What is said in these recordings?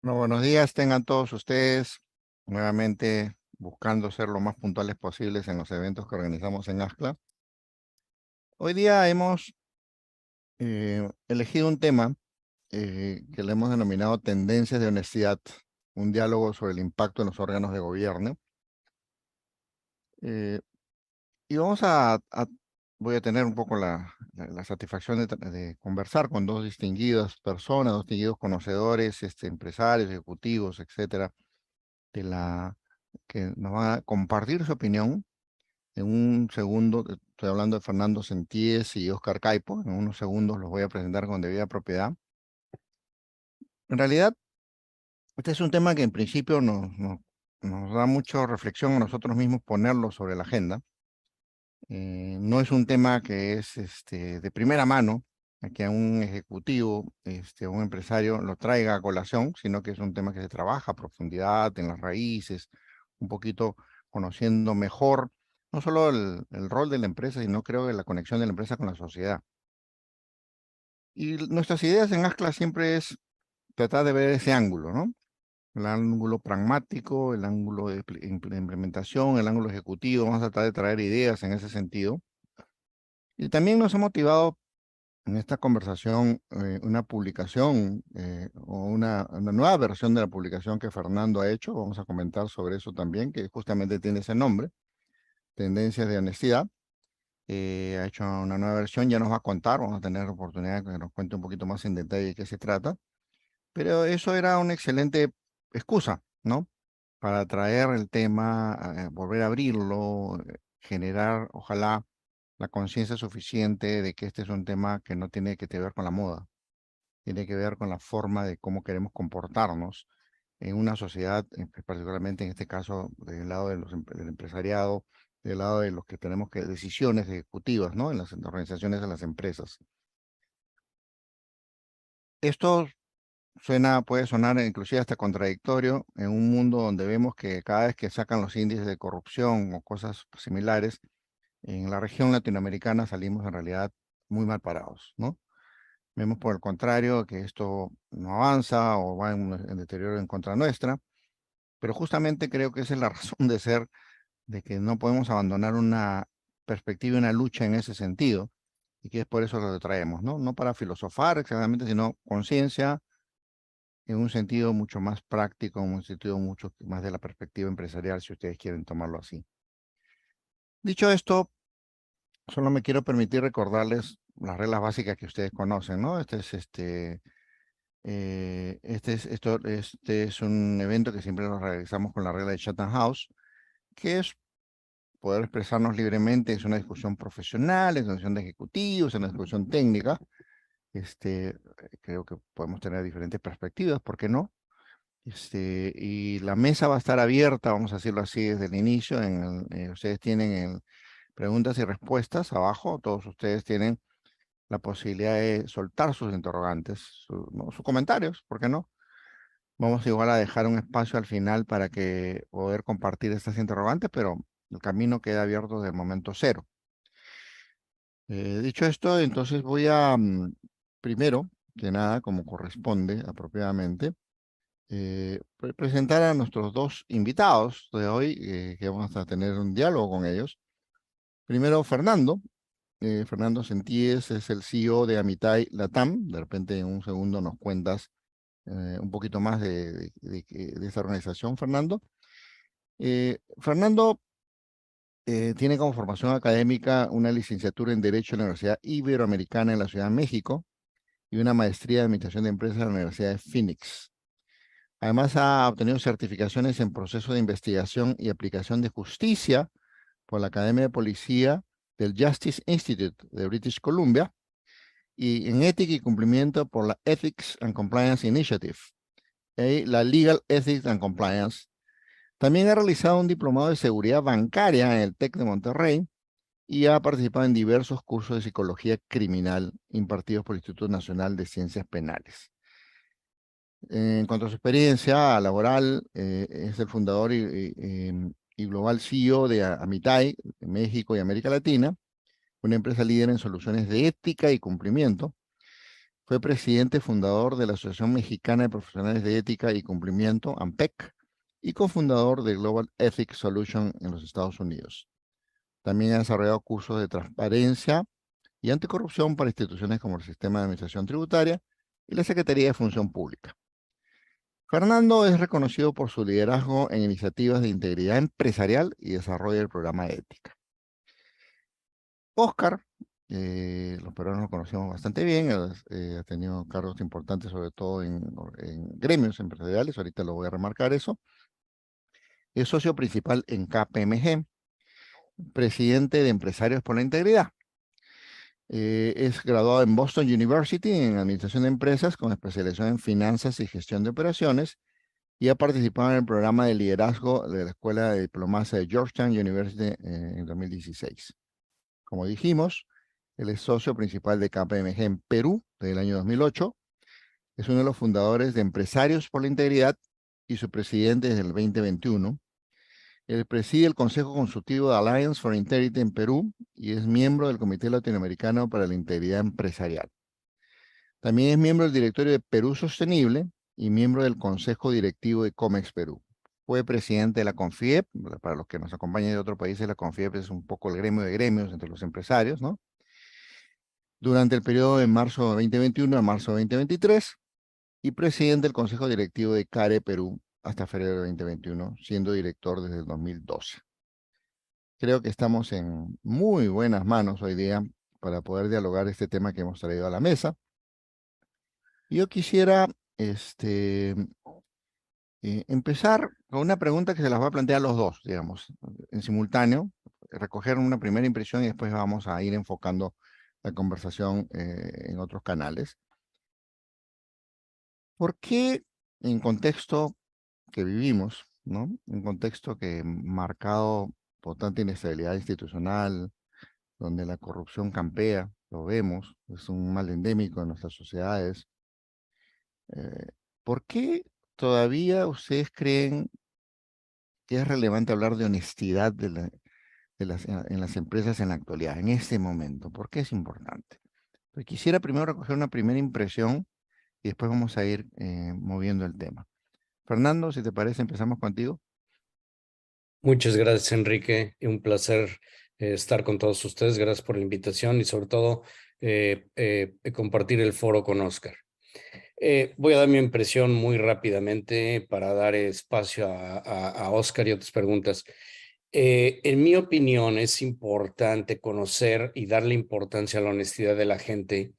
Bueno, buenos días, tengan todos ustedes nuevamente buscando ser lo más puntuales posibles en los eventos que organizamos en ASCLA. Hoy día hemos elegido un tema que le hemos denominado tendencias de honestidad, un diálogo sobre el impacto en los órganos de gobierno. Eh, y voy a tener un poco la satisfacción de conversar con dos distinguidas personas, dos distinguidos conocedores, empresarios, ejecutivos, etcétera, que nos van a compartir su opinión. En un segundo, estoy hablando de Fernando Sentíes y Oscar Caipo. En unos segundos los voy a presentar con debida propiedad. En realidad, este es un tema que en principio nos da mucha reflexión a nosotros mismos ponerlo sobre la agenda. No es un tema que es de primera mano, a que a un ejecutivo, un empresario lo traiga a colación, sino que es un tema que se trabaja a profundidad en las raíces, un poquito conociendo mejor, no solo el rol de la empresa, sino creo que la conexión de la empresa con la sociedad. Y nuestras ideas en ASCLA siempre es tratar de ver ese ángulo, ¿no? El ángulo pragmático, el ángulo de implementación, el ángulo ejecutivo. Vamos a tratar de traer ideas en ese sentido. Y también nos ha motivado en esta conversación una publicación o una nueva versión de la publicación que Fernando ha hecho. Vamos a comentar sobre eso también, que justamente tiene ese nombre, Tendencias de Honestidad. Ha hecho una nueva versión, ya nos va a contar, vamos a tener oportunidad de que nos cuente un poquito más en detalle de qué se trata. Pero eso era una excelente excusa, ¿no? Para traer el tema, volver a abrirlo, generar, ojalá, la conciencia suficiente de que este es un tema que no tiene que ver con la moda, tiene que ver con la forma de cómo queremos comportarnos en una sociedad, particularmente en este caso del lado de del empresariado, del lado de los que tenemos que decisiones ejecutivas, ¿no? En las organizaciones de las empresas. Esto puede sonar inclusive hasta contradictorio en un mundo donde vemos que cada vez que sacan los índices de corrupción o cosas similares, en la región latinoamericana salimos en realidad muy mal parados, ¿no? Vemos por el contrario que esto no avanza o va en deterioro en contra nuestra, pero justamente creo que esa es la razón de ser, de que no podemos abandonar una perspectiva y una lucha en ese sentido, y que es por eso lo que traemos, ¿no? No para filosofar exactamente, sino conciencia en un sentido mucho más práctico, en un sentido mucho más de la perspectiva empresarial, si ustedes quieren tomarlo así. Dicho esto, solo me quiero permitir recordarles las reglas básicas que ustedes conocen, ¿no? Este es un evento que siempre lo realizamos con la regla de Chatham House, que es poder expresarnos libremente. Es una discusión profesional, es una discusión de ejecutivos, es una discusión técnica. Creo que podemos tener diferentes perspectivas, ¿por qué no? Y la mesa va a estar abierta, vamos a decirlo así, desde el inicio. Ustedes tienen preguntas y respuestas abajo. Todos ustedes tienen la posibilidad de soltar sus interrogantes, ¿no? Sus comentarios, ¿por qué no? Vamos igual a dejar un espacio al final para que poder compartir estas interrogantes, pero el camino queda abierto desde el momento cero. Dicho esto, entonces voy a, primero que nada, como corresponde apropiadamente, presentar a nuestros dos invitados de hoy, que vamos a tener un diálogo con ellos. Primero, Fernando. Fernando Sentíes es el CEO de Amitai Latam. De repente, en un segundo nos cuentas un poquito más de esta organización, Fernando. Fernando tiene como formación académica una licenciatura en Derecho en la Universidad Iberoamericana en la Ciudad de México y una maestría de Administración de Empresas en la Universidad de Phoenix. Además, ha obtenido certificaciones en proceso de investigación y aplicación de justicia por la Academia de Policía del Justice Institute de British Columbia y en ética y cumplimiento por la Ethics and Compliance Initiative y la Legal Ethics and Compliance. También ha realizado un diplomado de seguridad bancaria en el TEC de Monterrey y ha participado en diversos cursos de psicología criminal impartidos por el Instituto Nacional de Ciencias Penales. En cuanto a su experiencia laboral, es el fundador y global CEO de Amitai, México y América Latina, una empresa líder en soluciones de ética y cumplimiento. Fue presidente fundador de la Asociación Mexicana de Profesionales de Ética y Cumplimiento, AMPEC, y cofundador de Global Ethics Solution en los Estados Unidos. También ha desarrollado cursos de transparencia y anticorrupción para instituciones como el Sistema de Administración Tributaria y la Secretaría de Función Pública. Fernando es reconocido por su liderazgo en iniciativas de integridad empresarial y desarrollo del programa de ética. Oscar, los peruanos lo conocemos bastante bien, ha tenido cargos importantes sobre todo en gremios empresariales, ahorita lo voy a remarcar eso. Es socio principal en KPMG, presidente de Empresarios por la Integridad. Es graduado en Boston University en Administración de Empresas con especialización en Finanzas y Gestión de Operaciones y ha participado en el programa de liderazgo de la Escuela de Diplomacia de Georgetown University en 2016. Como dijimos, él es socio principal de KPMG en Perú desde el año 2008. Es uno de los fundadores de Empresarios por la Integridad y su presidente desde el 2021. Él preside el Consejo Consultivo de Alliance for Integrity en Perú y es miembro del Comité Latinoamericano para la Integridad Empresarial. También es miembro del directorio de Perú Sostenible y miembro del Consejo Directivo de COMEX Perú. Fue presidente de la CONFIEP, para los que nos acompañan de otros países, la CONFIEP es un poco el gremio de gremios entre los empresarios, ¿no? Durante el periodo de marzo de 2021 a marzo de 2023, y presidente del Consejo Directivo de CARE Perú hasta febrero de 2021, siendo director desde el 2012. Creo que estamos en muy buenas manos hoy día para poder dialogar este tema que hemos traído a la mesa. Yo quisiera empezar con una pregunta que se las voy a plantear a los dos, digamos, en simultáneo, recoger una primera impresión y después vamos a ir enfocando la conversación en otros canales. ¿Por qué en contexto que vivimos, ¿no? Un contexto que marcado por tanta inestabilidad institucional, donde la corrupción campea, lo vemos, es un mal endémico en nuestras sociedades. Eh, ¿Por qué todavía ustedes creen que es relevante hablar de honestidad en las empresas en la actualidad, en este momento? ¿Por qué es importante? Pues quisiera primero recoger una primera impresión y después vamos a ir moviendo el tema. Fernando, si te parece, empezamos contigo. Muchas gracias, Enrique. Un placer estar con todos ustedes. Gracias por la invitación y sobre todo compartir el foro con Oscar. Voy a dar mi impresión muy rápidamente para dar espacio a Oscar y otras preguntas. En mi opinión, es importante conocer y darle importancia a la honestidad de la gente,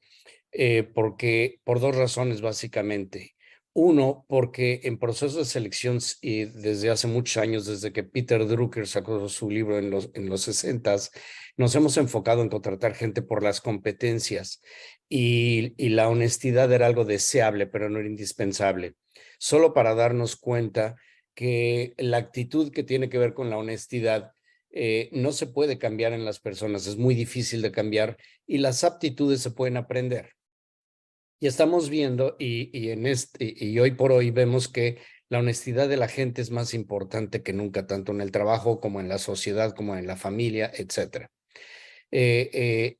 porque por dos razones básicamente. Uno, porque en procesos de selección y desde hace muchos años, desde que Peter Drucker sacó su libro en los 60s, nos hemos enfocado en contratar gente por las competencias y la honestidad era algo deseable, pero no era indispensable. Solo para darnos cuenta que la actitud que tiene que ver con la honestidad no se puede cambiar en las personas, es muy difícil de cambiar y las aptitudes se pueden aprender. Y estamos viendo, y hoy por hoy vemos que la honestidad de la gente es más importante que nunca, tanto en el trabajo como en la sociedad, como en la familia, etcétera. Y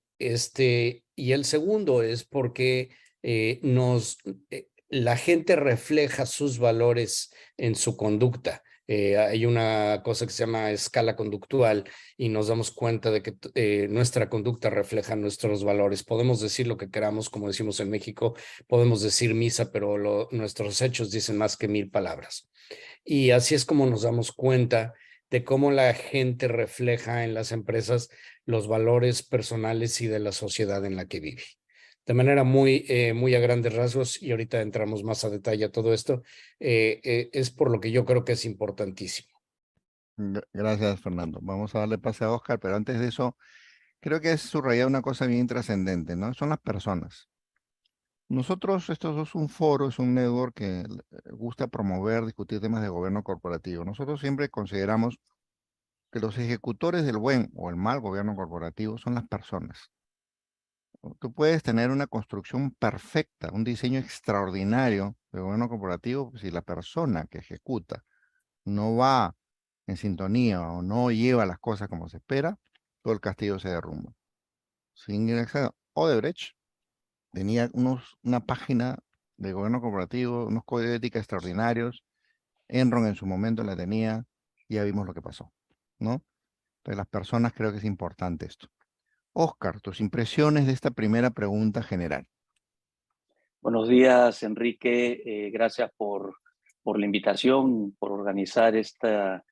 el segundo es porque la gente refleja sus valores en su conducta. Hay una cosa que se llama escala conductual y nos damos cuenta de que nuestra conducta refleja nuestros valores. Podemos decir lo que queramos, como decimos en México, podemos decir misa, pero nuestros hechos dicen más que 1000 palabras. Y así es como nos damos cuenta de cómo la gente refleja en las empresas los valores personales y de la sociedad en la que vive. De manera muy a grandes rasgos, y ahorita entramos más a detalle a todo esto, es por lo que yo creo que es importantísimo. Gracias, Fernando. Vamos a darle pase a Oscar, pero antes de eso, creo que es subrayar una cosa bien trascendente, ¿no? Son las personas. Nosotros, esto es un foro, es un network que gusta promover, discutir temas de gobierno corporativo. Nosotros siempre consideramos que los ejecutores del buen o el mal gobierno corporativo son las personas. Tú puedes tener una construcción perfecta, un diseño extraordinario de gobierno corporativo, si la persona que ejecuta no va en sintonía o no lleva las cosas como se espera, todo el castillo se derrumba. Sin ir a Odebrecht tenía una página de gobierno corporativo, unos códigos de ética extraordinarios. Enron en su momento la tenía, y ya vimos lo que pasó, ¿no? Entonces, las personas, creo que es importante esto. Oscar, tus impresiones de esta primera pregunta general. Buenos días, Enrique. Gracias por la invitación, por organizar este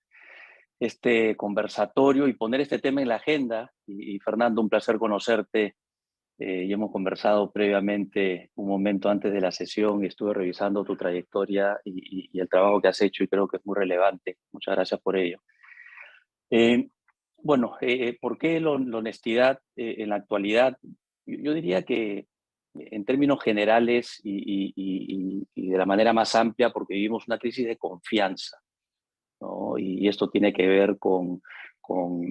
conversatorio y poner este tema en la agenda. Y Fernando, un placer conocerte. Ya hemos conversado previamente un momento antes de la sesión y estuve revisando tu trayectoria y el trabajo que has hecho y creo que es muy relevante. Muchas gracias por ello. ¿Por qué la honestidad en la actualidad? Yo diría que en términos generales y de la manera más amplia, porque vivimos una crisis de confianza, ¿no? Y esto tiene que ver con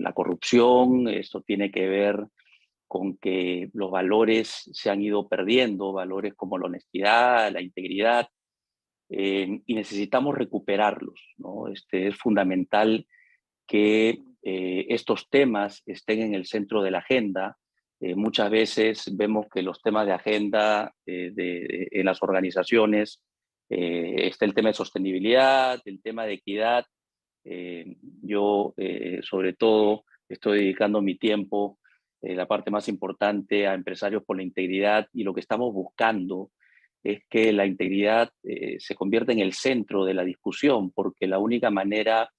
la corrupción, esto tiene que ver con que los valores se han ido perdiendo, valores como la honestidad, la integridad, y necesitamos recuperarlos, ¿no? Es fundamental que estos temas estén en el centro de la agenda. Muchas veces vemos que los temas de agenda en las organizaciones está el tema de sostenibilidad, el tema de equidad. Sobre todo, estoy dedicando mi tiempo, la parte más importante, a empresarios por la integridad, y lo que estamos buscando es que la integridad se convierta en el centro de la discusión, porque la única manera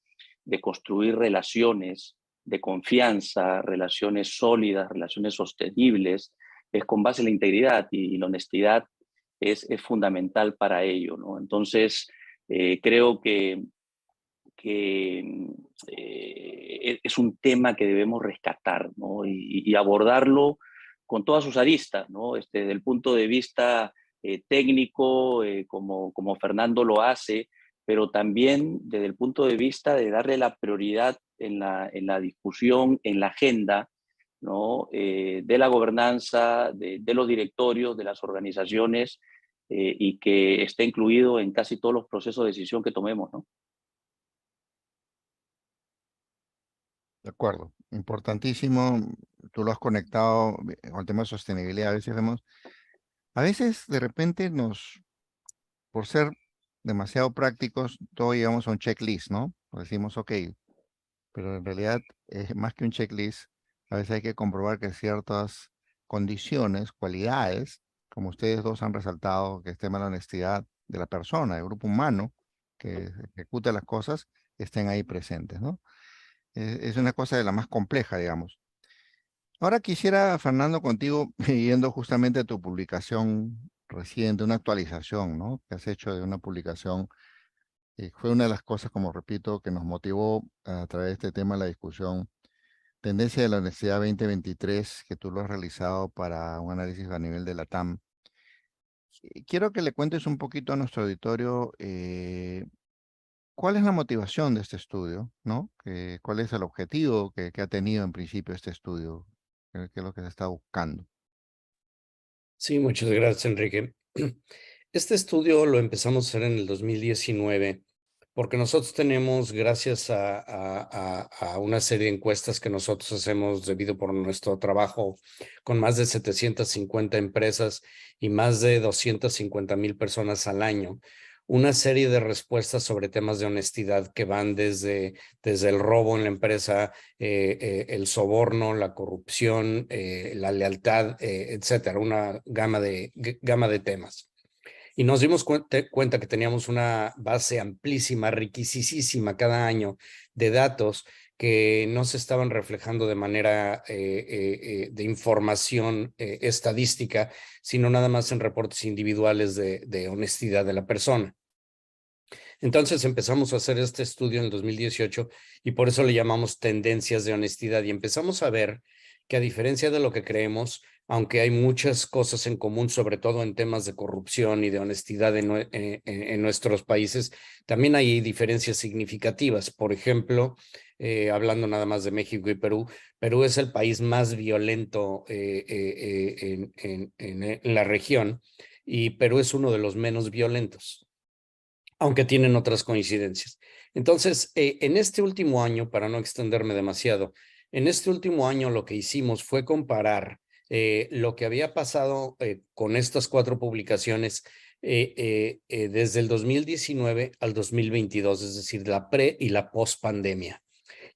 de construir relaciones de confianza, relaciones sólidas, relaciones sostenibles, es con base en la integridad, y la honestidad es fundamental para ello, ¿no? Entonces, creo que es un tema que debemos rescatar, ¿no? Y abordarlo con todas sus aristas, ¿no? Desde el punto de vista técnico, como Fernando lo hace, pero también desde el punto de vista de darle la prioridad en la discusión, en la agenda, ¿no? De la gobernanza, de los directorios, de las organizaciones, y que esté incluido en casi todos los procesos de decisión que tomemos, ¿no? De acuerdo, importantísimo. Tú lo has conectado con el tema de sostenibilidad. A veces de repente por ser demasiado prácticos, todo llegamos a un checklist, ¿no? Decimos, ok, pero en realidad es más que un checklist. A veces hay que comprobar que ciertas condiciones, cualidades, como ustedes dos han resaltado, que es tema de la honestidad de la persona, del grupo humano que ejecuta las cosas, estén ahí presentes, ¿no? Es una cosa de la más compleja, digamos. Ahora quisiera, Fernando, contigo, yendo justamente a tu publicación reciente, una actualización, ¿no? Que has hecho de una publicación. Fue una de las cosas, como repito, que nos motivó a través de este tema la discusión. Tendencia de la Honestidad 2023, que tú lo has realizado para un análisis a nivel de la TAM. Quiero que le cuentes un poquito a nuestro auditorio cuál es la motivación de este estudio, ¿no? ¿Cuál es el objetivo que ha tenido en principio este estudio? ¿Qué es lo que se está buscando? Sí, muchas gracias, Enrique. Este estudio lo empezamos a hacer en el 2019 porque nosotros tenemos, gracias a una serie de encuestas que nosotros hacemos debido por nuestro trabajo con más de 750 empresas y más de 250,000 personas al año, una serie de respuestas sobre temas de honestidad que van desde el robo en la empresa, el soborno, la corrupción, la lealtad, etcétera, una gama de temas. Y nos dimos cuenta que teníamos una base amplísima, riquísima cada año de datos que no se estaban reflejando de manera de información estadística, sino nada más en reportes individuales de honestidad de la persona. Entonces empezamos a hacer este estudio en el 2018 y por eso le llamamos tendencias de honestidad, y empezamos a ver que, a diferencia de lo que creemos, aunque hay muchas cosas en común, sobre todo en temas de corrupción y de honestidad en nuestros países, también hay diferencias significativas. Por ejemplo, hablando nada más de México y Perú, Perú es el país más violento en la región, y Perú es uno de los menos violentos, aunque tienen otras coincidencias. Entonces, en este último año, para no extenderme demasiado, en este último año lo que hicimos fue comparar lo que había pasado con estas 4 publicaciones desde el 2019 al 2022, es decir, la pre y la post pandemia.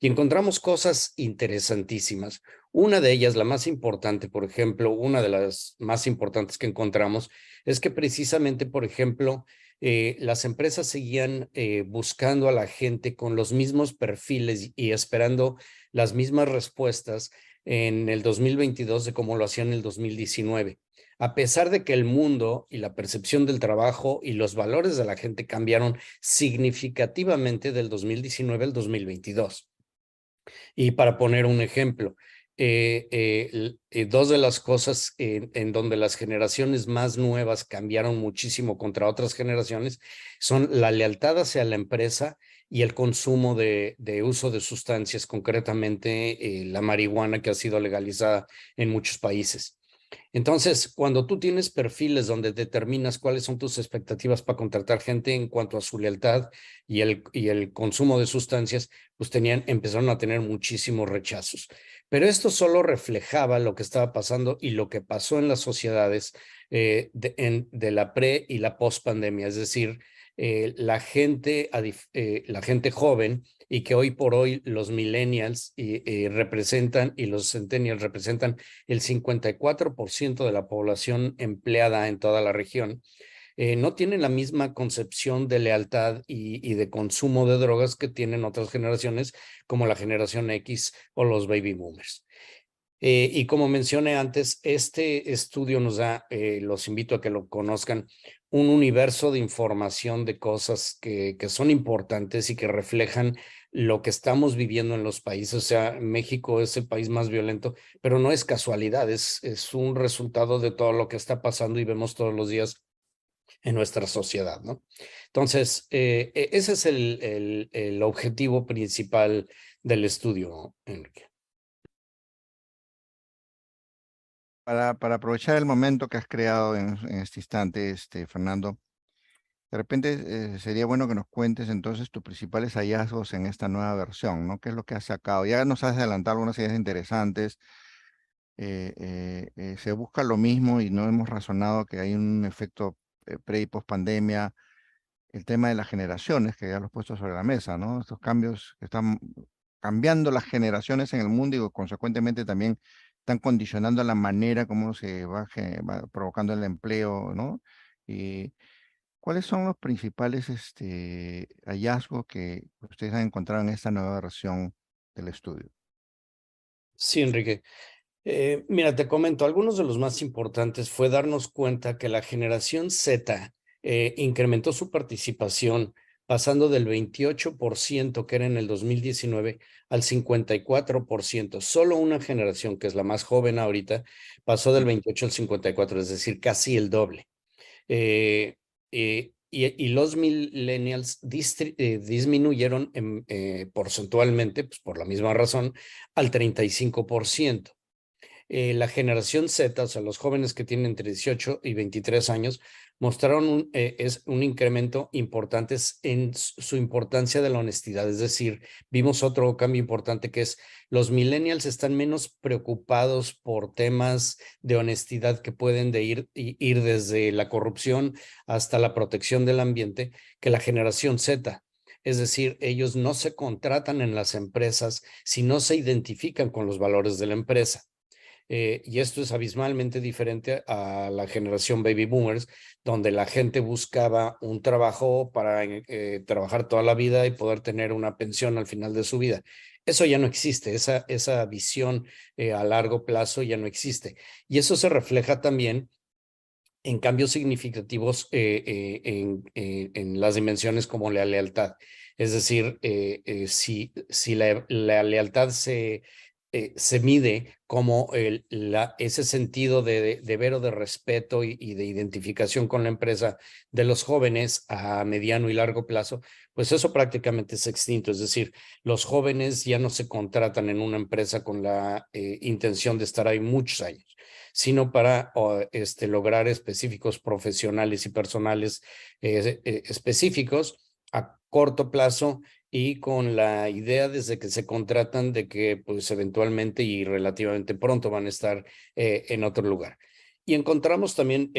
Y encontramos cosas interesantísimas. Una de ellas, la más importante, por ejemplo, una de las más importantes que encontramos es que precisamente, por ejemplo, las empresas seguían buscando a la gente con los mismos perfiles y esperando las mismas respuestas en el 2022 de como lo hacían en el 2019. A pesar de que el mundo y la percepción del trabajo y los valores de la gente cambiaron significativamente del 2019 al 2022. Y para poner un ejemplo, 2 de las cosas en donde las generaciones más nuevas cambiaron muchísimo contra otras generaciones son la lealtad hacia la empresa y el consumo de uso de sustancias, concretamente la marihuana, que ha sido legalizada en muchos países. Entonces, cuando tú tienes perfiles donde determinas cuáles son tus expectativas para contratar gente en cuanto a su lealtad y el consumo de sustancias, pues empezaron a tener muchísimos rechazos. Pero esto solo reflejaba lo que estaba pasando y lo que pasó en las sociedades de la pre y la post pandemia, es decir, la gente joven, y que hoy por hoy los millennials representan y los centennials representan el 54% de la población empleada en toda la región, no tienen la misma concepción de lealtad y de consumo de drogas que tienen otras generaciones, como la generación X o los baby boomers. Y como mencioné antes, este estudio nos da, los invito a que lo conozcan, un universo de información de cosas que son importantes y que reflejan lo que estamos viviendo en los países. O sea, México es el país más violento, pero no es casualidad, es un resultado de todo lo que está pasando y vemos todos los días en nuestra sociedad, ¿no? Entonces, ese es el objetivo principal del estudio, Enrique. Para aprovechar el momento que has creado en este instante, Fernando, de repente sería bueno que nos cuentes entonces tus principales hallazgos en esta nueva versión, ¿no? ¿Qué es lo que has sacado? Ya nos has adelantado algunas ideas interesantes. Se busca lo mismo y no hemos razonado que hay un efecto pre y post pandemia, el tema de las generaciones, que ya lo has puesto sobre la mesa, ¿no? Estos cambios que están cambiando las generaciones en el mundo y consecuentemente también están condicionando la manera como va provocando el empleo, ¿no? Y ¿cuáles son los principales hallazgos que ustedes han encontrado en esta nueva versión del estudio? Sí, Enrique. Mira, te comento, algunos de los más importantes fue darnos cuenta que la generación Z incrementó su participación pasando del 28% que era en el 2019 al 54%. Solo una generación, que es la más joven ahorita, pasó del 28 al 54, es decir, casi el doble. Y los millennials disminuyeron porcentualmente, pues por la misma razón, al 35%. La generación Z, o sea, los jóvenes que tienen entre 18 y 23 años, mostraron un incremento importante en su importancia de la honestidad. Es decir, vimos otro cambio importante, que es los millennials están menos preocupados por temas de honestidad que pueden ir desde la corrupción hasta la protección del ambiente, que la generación Z. Es decir, ellos no se contratan en las empresas si no se identifican con los valores de la empresa. Y esto es abismalmente diferente a la generación baby boomers, donde la gente buscaba un trabajo para trabajar toda la vida y poder tener una pensión al final de su vida. Eso ya no existe, esa visión a largo plazo ya no existe. Y eso se refleja también en cambios significativos en las dimensiones como la lealtad. Es decir, si la lealtad se mide como ese sentido de deber o de respeto y de identificación con la empresa de los jóvenes a mediano y largo plazo, pues eso prácticamente es extinto. Es decir, los jóvenes ya no se contratan en una empresa con la intención de estar ahí muchos años, sino para lograr específicos profesionales y personales específicos a corto plazo y con la idea desde que se contratan de que pues eventualmente y relativamente pronto van a estar en otro lugar. Y encontramos también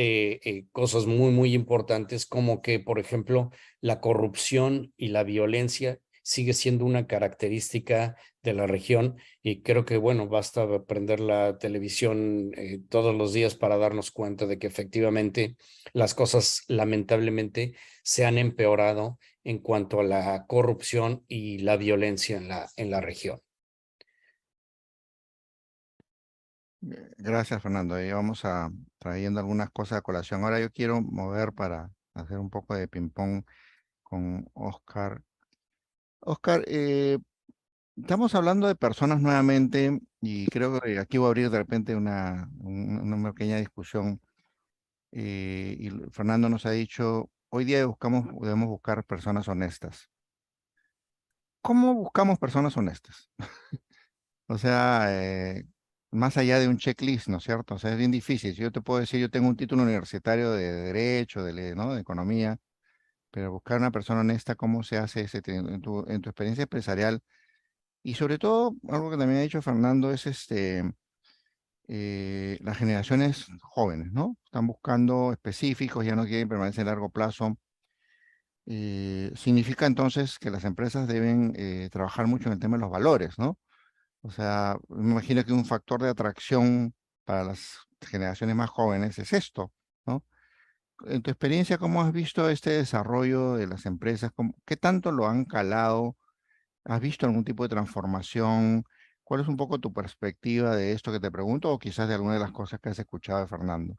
cosas muy importantes como que, por ejemplo, la corrupción y la violencia sigue siendo una característica de la región y creo que, bueno, basta prender la televisión todos los días para darnos cuenta de que efectivamente las cosas lamentablemente se han empeorado en cuanto a la corrupción y la violencia en la región. Gracias, Fernando. Ahí vamos trayendo algunas cosas a colación. Ahora yo quiero mover para hacer un poco de ping-pong con Oscar. Oscar, estamos hablando de personas nuevamente y creo que aquí voy a abrir de repente una pequeña discusión. Y Fernando nos ha dicho, hoy día debemos buscar personas honestas. ¿Cómo buscamos personas honestas? O sea, más allá de un checklist, ¿no es cierto? O sea, es bien difícil. Si yo te puedo decir, yo tengo un título universitario de Derecho, ¿no? De Economía, pero buscar una persona honesta, ¿cómo se hace en tu experiencia empresarial? Y sobre todo, algo que también ha dicho Fernando es las generaciones jóvenes, ¿no? Están buscando específicos, ya no quieren permanecer a largo plazo. Significa entonces que las empresas deben trabajar mucho en el tema de los valores, ¿no? O sea, me imagino que un factor de atracción para las generaciones más jóvenes es esto, ¿no? En tu experiencia, ¿cómo has visto este desarrollo de las empresas? ¿Qué tanto lo han calado? ¿Has visto algún tipo de transformación? ¿Cuál es un poco tu perspectiva de esto que te pregunto o quizás de alguna de las cosas que has escuchado de Fernando?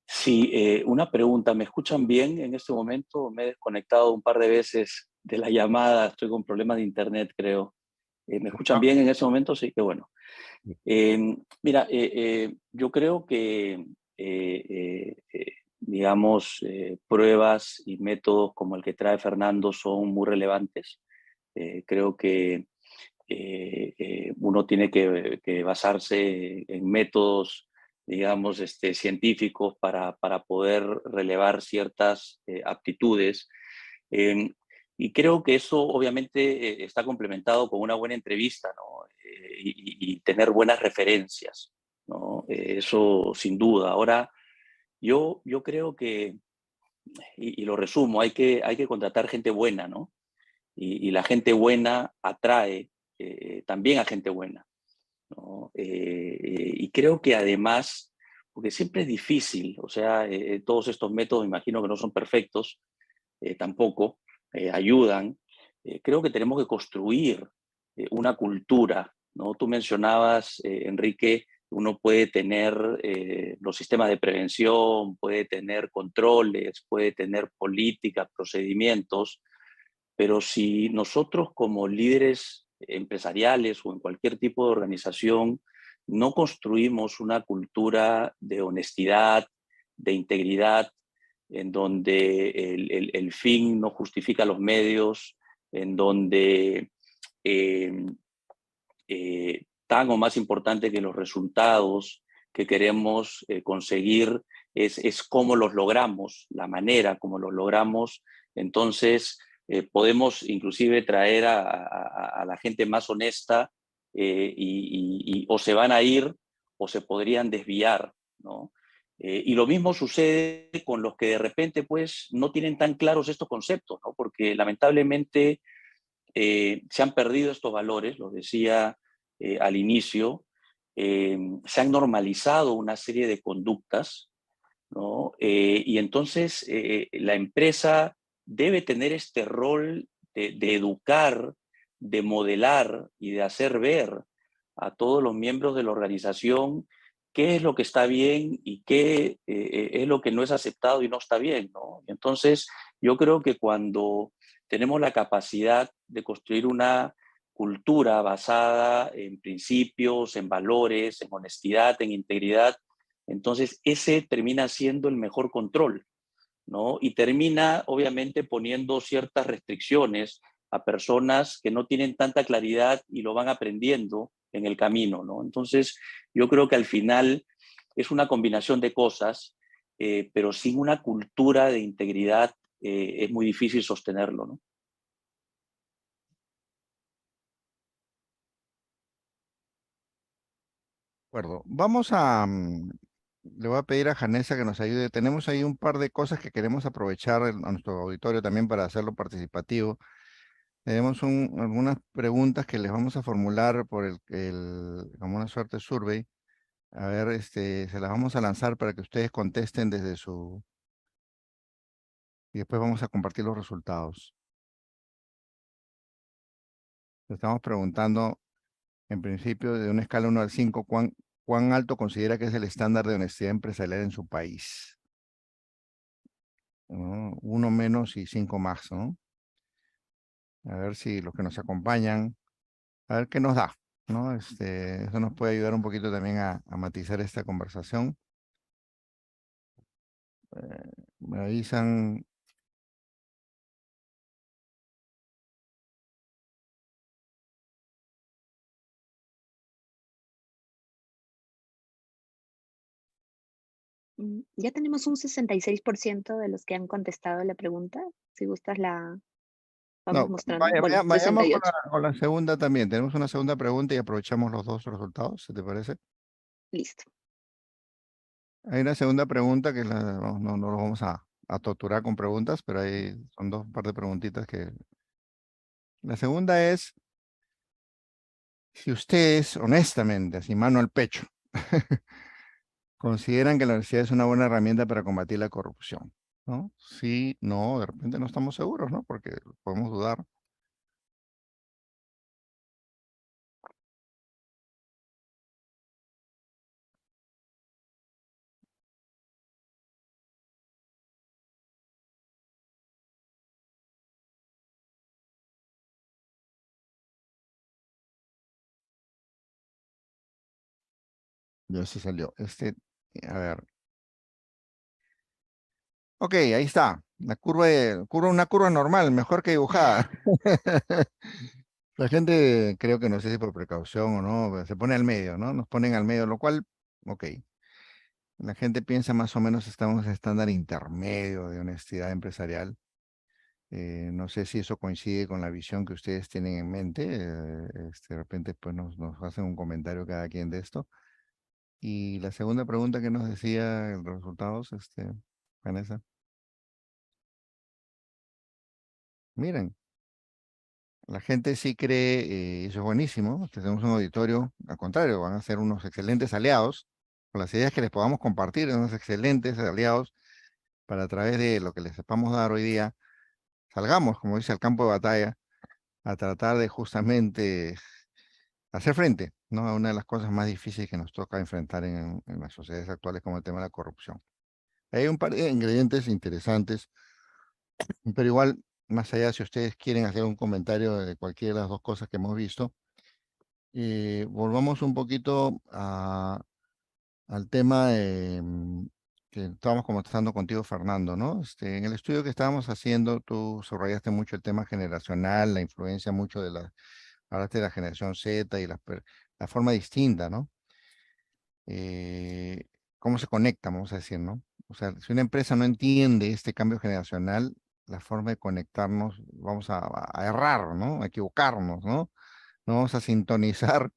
Sí, una pregunta. ¿Me escuchan bien en este momento? Me he desconectado un par de veces de la llamada. Estoy con problemas de internet, creo. ¿Me escuchan bien en ese momento? Sí, qué bueno. Mira, yo creo que, digamos, pruebas y métodos como el que trae Fernando son muy relevantes. Creo que uno tiene que basarse en métodos, digamos, científicos para poder relevar ciertas aptitudes. Eh, y creo que eso obviamente está complementado con una buena entrevista, ¿no? Y tener buenas referencias, ¿no? Eso sin duda. Ahora, yo creo que, y lo resumo, hay que contratar gente buena, ¿no? Y la gente buena atrae también a gente buena, ¿no? Y creo que además, porque siempre es difícil, o sea, todos estos métodos, me imagino que no son perfectos, tampoco ayudan. Creo que tenemos que construir una cultura, ¿no? Tú mencionabas, Enrique, uno puede tener los sistemas de prevención, puede tener controles, puede tener políticas, procedimientos, pero si nosotros como líderes empresariales o en cualquier tipo de organización no construimos una cultura de honestidad, de integridad, en donde el fin no justifica los medios, en donde eh, tan o más importante que los resultados que queremos conseguir es cómo los logramos, la manera como los logramos. Entonces, podemos inclusive traer a la gente más honesta o se van a ir o se podrían desviar, ¿no? Y lo mismo sucede con los que de repente pues no tienen tan claros estos conceptos, ¿no? Porque lamentablemente se han perdido estos valores, lo decía al inicio, se han normalizado una serie de conductas, ¿no? Y entonces la empresa debe tener este rol de educar, de modelar y de hacer ver a todos los miembros de la organización qué es lo que está bien y qué es lo que no es aceptado y no está bien, ¿no? Entonces, yo creo que cuando tenemos la capacidad de construir una cultura basada en principios, en valores, en honestidad, en integridad, entonces ese termina siendo el mejor control, ¿no? Y termina obviamente poniendo ciertas restricciones a personas que no tienen tanta claridad y lo van aprendiendo en el camino, ¿no? Entonces yo creo que al final es una combinación de cosas, pero sin una cultura de integridad es muy difícil sostenerlo, ¿no? De acuerdo. Le voy a pedir a Janessa que nos ayude. Tenemos ahí un par de cosas que queremos aprovechar a nuestro auditorio también para hacerlo participativo. Tenemos algunas preguntas que les vamos a formular por como una suerte de survey. A ver, se las vamos a lanzar para que ustedes contesten desde y después vamos a compartir los resultados. Le estamos preguntando, en principio, de una escala 1 al 5, ¿cuán alto considera que es el estándar de honestidad empresarial en su país? ¿No? 1 menos y 5 más, ¿no? A ver si los que nos acompañan, a ver qué nos da, ¿no? Eso nos puede ayudar un poquito también a matizar esta conversación. Me avisan. Ya tenemos un 66% de los que han contestado la pregunta. Si gustas la vamos No, mostrando. Bueno, vayamos 68. con la segunda también. Tenemos una segunda pregunta y aprovechamos los dos resultados, ¿se te parece? Listo. Hay una segunda pregunta que no lo vamos a torturar con preguntas, pero son un par de preguntitas que... La segunda es, si ustedes, honestamente, así mano al pecho, consideran que la universidad es una buena herramienta para combatir la corrupción, ¿no? Sí, no, de repente no estamos seguros, ¿no? Porque podemos dudar. Ya se salió. A ver. Ok, ahí está. Una curva normal, mejor que dibujada. La gente, creo que no sé si por precaución o no, pero se pone al medio, ¿no? Nos ponen al medio, lo cual, ok. La gente piensa más o menos estamos en estándar intermedio de honestidad empresarial. No sé si eso coincide con la visión que ustedes tienen en mente. De repente, pues nos hacen un comentario cada quien de esto. Y la segunda pregunta que nos decía los resultados, Vanessa. Miren, la gente sí cree, y eso es buenísimo, tenemos un auditorio, al contrario, van a ser unos excelentes aliados, con las ideas que les podamos compartir, unos excelentes aliados, para a través de lo que les sepamos dar hoy día, salgamos, como dice, al campo de batalla, a tratar de justamente hacer frente, ¿no? A una de las cosas más difíciles que nos toca enfrentar en las sociedades actuales, como el tema de la corrupción. Hay un par de ingredientes interesantes, pero igual, más allá, si ustedes quieren hacer un comentario de cualquiera de las dos cosas que hemos visto, volvamos un poquito al tema que estábamos conversando contigo, Fernando, ¿no? En el estudio que estábamos haciendo, tú subrayaste mucho el tema generacional, la influencia mucho hablaste de la generación Z y la forma distinta, ¿no? Eh, ¿Cómo se conectan, vamos a decir, ¿no? O sea, si una empresa no entiende este cambio generacional, la forma de conectarnos, vamos a errar, ¿no? A equivocarnos, ¿no? No vamos a sintonizar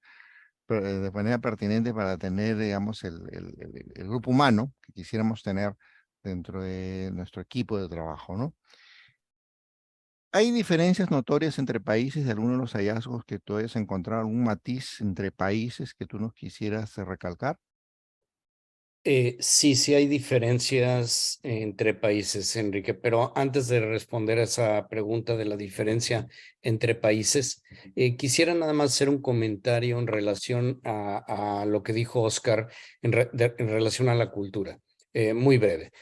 de manera pertinente para tener, digamos, el grupo humano que quisiéramos tener dentro de nuestro equipo de trabajo, ¿no? ¿Hay diferencias notorias entre países de algunos de los hallazgos que tú hayas encontrado, algún matiz entre países que tú nos quisieras recalcar? Sí hay diferencias entre países, Enrique, pero antes de responder a esa pregunta de la diferencia entre países, quisiera nada más hacer un comentario en relación a lo que dijo Oscar en relación a la cultura, muy breve.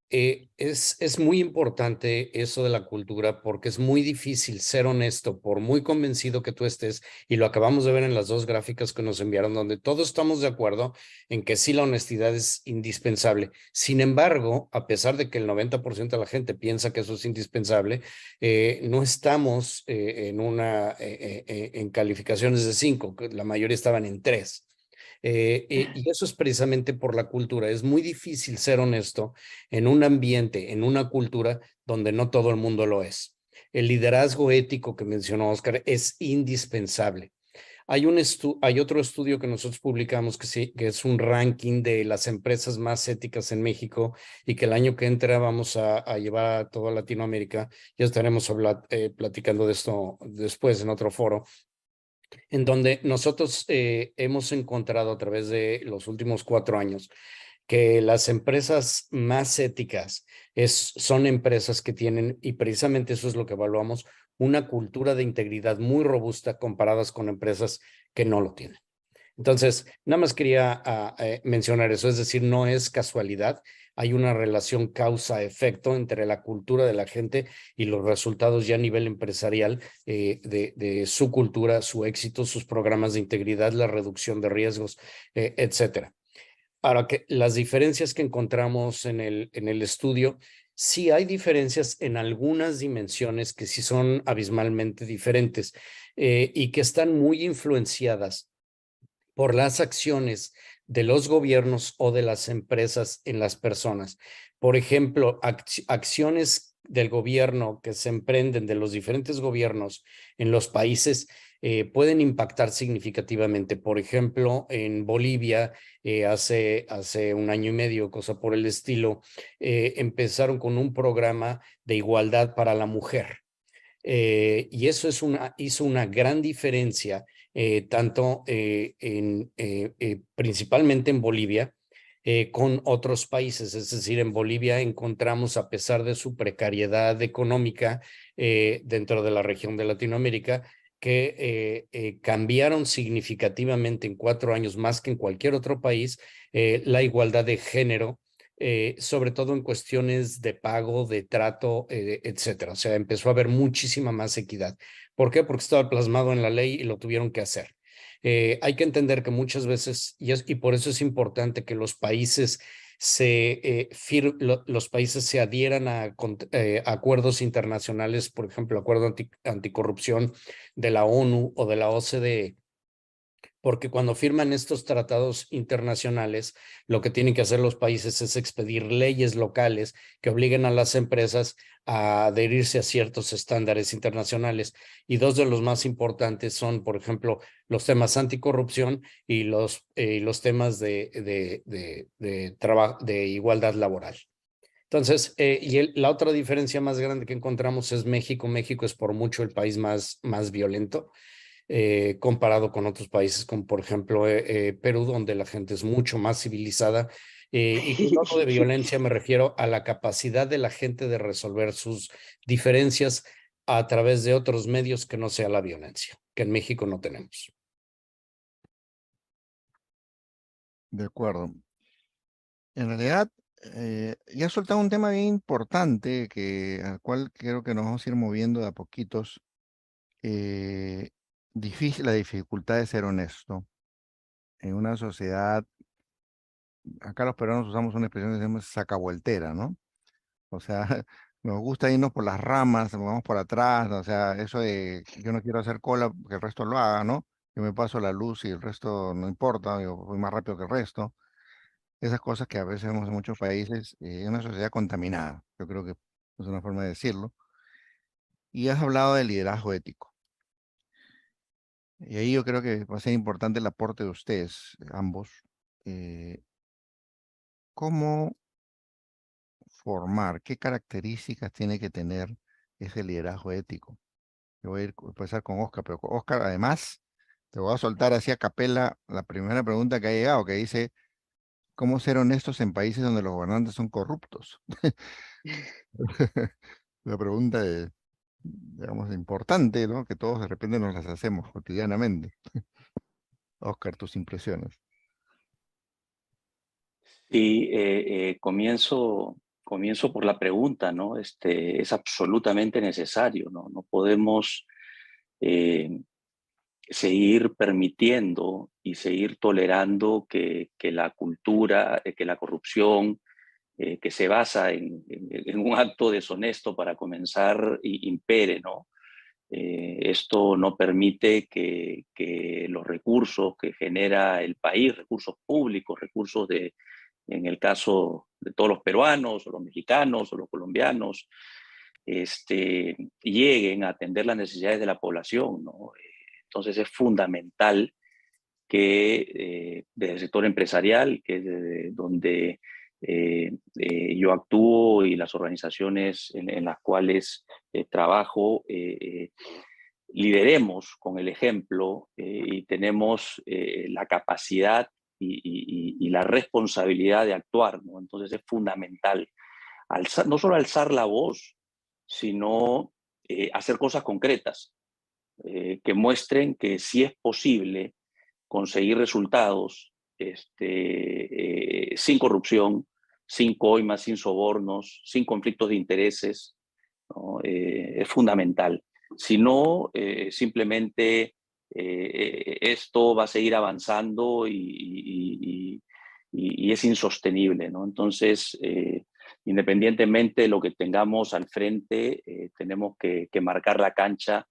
Es muy importante eso de la cultura porque es muy difícil ser honesto, por muy convencido que tú estés, y lo acabamos de ver en las dos gráficas que nos enviaron, donde todos estamos de acuerdo en que sí la honestidad es indispensable. Sin embargo, a pesar de que el 90% de la gente piensa que eso es indispensable, no estamos en calificaciones de 5, la mayoría estaban en 3. Y eso es precisamente por la cultura. Es muy difícil ser honesto en un ambiente, en una cultura donde no todo el mundo lo es. El liderazgo ético que mencionó Oscar es indispensable. Hay otro estudio que nosotros publicamos que es un ranking de las empresas más éticas en México y que el año que entra vamos a llevar a toda Latinoamérica. Ya estaremos platicando de esto después en otro foro, en donde nosotros hemos encontrado a través de los últimos 4 años que las empresas más éticas son empresas que tienen, y precisamente eso es lo que evaluamos, una cultura de integridad muy robusta comparadas con empresas que no lo tienen. Entonces, nada más quería mencionar eso, es decir, no es casualidad, hay una relación causa-efecto entre la cultura de la gente y los resultados ya a nivel empresarial de su cultura, su éxito, sus programas de integridad, la reducción de riesgos, etcétera. Ahora, que las diferencias que encontramos en el estudio, sí hay diferencias en algunas dimensiones que sí son abismalmente diferentes y que están muy influenciadas por las acciones de los gobiernos o de las empresas en las personas. Por ejemplo, acciones del gobierno que se emprenden de los diferentes gobiernos en los países pueden impactar significativamente. Por ejemplo, en Bolivia, hace 1 año y medio, cosa por el estilo, empezaron con un programa de igualdad para la mujer. Y eso hizo una gran diferencia, tanto principalmente en Bolivia, con otros países. Es decir, en Bolivia encontramos, a pesar de su precariedad económica dentro de la región de Latinoamérica, que cambiaron significativamente en 4 años, más que en cualquier otro país, la igualdad de género, sobre todo en cuestiones de pago, de trato, etcétera. O sea, empezó a haber muchísima más equidad. ¿Por qué? Porque estaba plasmado en la ley y lo tuvieron que hacer. Hay que entender que muchas veces, y por eso es importante que los países los países se adhieran a acuerdos internacionales, por ejemplo, acuerdo anticorrupción de la ONU o de la OCDE, porque cuando firman estos tratados internacionales, lo que tienen que hacer los países es expedir leyes locales que obliguen a las empresas a adherirse a ciertos estándares internacionales. Y dos de los más importantes son, por ejemplo, los temas anticorrupción y los temas de igualdad laboral. Entonces, la otra diferencia más grande que encontramos es México. México es por mucho el país más violento. Comparado con otros países como por ejemplo Perú, donde la gente es mucho más civilizada. Y con todo de violencia me refiero a la capacidad de la gente de resolver sus diferencias a través de otros medios que no sea la violencia, que en México no tenemos. De acuerdo. En realidad, ya has soltado un tema bien importante al cual creo que nos vamos a ir moviendo de a poquitos. La dificultad de ser honesto en una sociedad. Acá los peruanos usamos una expresión que se llama sacavueltera, ¿no? O sea, nos gusta irnos por las ramas, nos vamos por atrás, ¿no? O sea, eso de yo no quiero hacer cola, que el resto lo haga, ¿no? Yo me paso la luz y el resto no importa, yo voy más rápido que el resto. Esas cosas que a veces vemos en muchos países, en una sociedad contaminada, yo creo que es una forma de decirlo. Y has hablado de liderazgo ético. Y ahí yo creo que va a ser importante el aporte de ustedes, ambos. ¿Cómo formar? ¿Qué características tiene que tener ese liderazgo ético? Yo voy a empezar con Oscar, pero Oscar, además, te voy a soltar así a capela la primera pregunta que ha llegado, que dice, ¿cómo ser honestos en países donde los gobernantes son corruptos? La pregunta es, digamos, importante, ¿no? Que todos de repente nos las hacemos cotidianamente. Oscar, tus impresiones. Sí, comienzo por la pregunta, ¿no? Es absolutamente necesario, ¿no? No podemos seguir permitiendo y seguir tolerando que la cultura, que la corrupción, que se basa en un acto deshonesto para comenzar, impere, ¿no? Esto no permite que los recursos que genera el país, recursos públicos, recursos en el caso de todos los peruanos, o los mexicanos, o los colombianos, lleguen a atender las necesidades de la población, ¿no? Entonces es fundamental que desde el sector empresarial, que es donde yo actúo, y las organizaciones en las cuales trabajo, lideremos con el ejemplo, y tenemos la capacidad y la responsabilidad de actuar, ¿no? Entonces es fundamental no solo alzar la voz, sino hacer cosas concretas que muestren que sí es posible conseguir resultados sin corrupción, sin coimas, sin sobornos, sin conflictos de intereses, ¿no? Es fundamental. Si no, simplemente esto va a seguir avanzando y es insostenible, ¿no? Entonces, independientemente de lo que tengamos al frente, tenemos que marcar la cancha,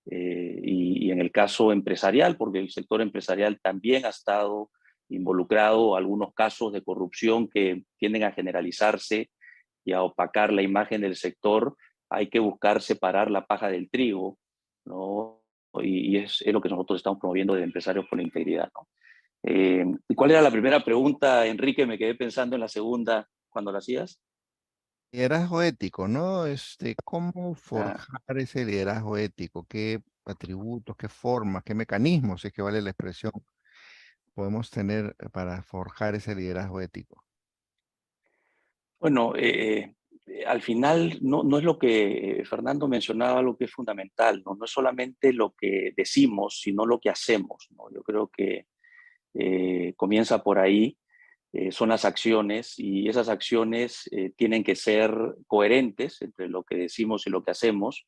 y en el caso empresarial, porque el sector empresarial también ha estado involucrado, algunos casos de corrupción que tienden a generalizarse y a opacar la imagen del sector, hay que buscar separar la paja del trigo, ¿no? Y es lo que nosotros estamos promoviendo de Empresarios por la Integridad, ¿no? ¿Y cuál era la primera pregunta, Enrique? Me quedé pensando en la segunda cuando la hacías. Liderazgo ético, ¿no? ¿Cómo Ah, forjar ese liderazgo ético? ¿Qué atributos, qué formas, qué mecanismos, si es que vale la expresión, podemos tener para forjar ese liderazgo ético? bueno, al final no es lo que Fernando mencionaba, lo que es fundamental, ¿no? No es solamente lo que decimos, sino lo que hacemos, ¿no? Yo creo que comienza por ahí. Son las acciones, y esas acciones tienen que ser coherentes entre lo que decimos y lo que hacemos,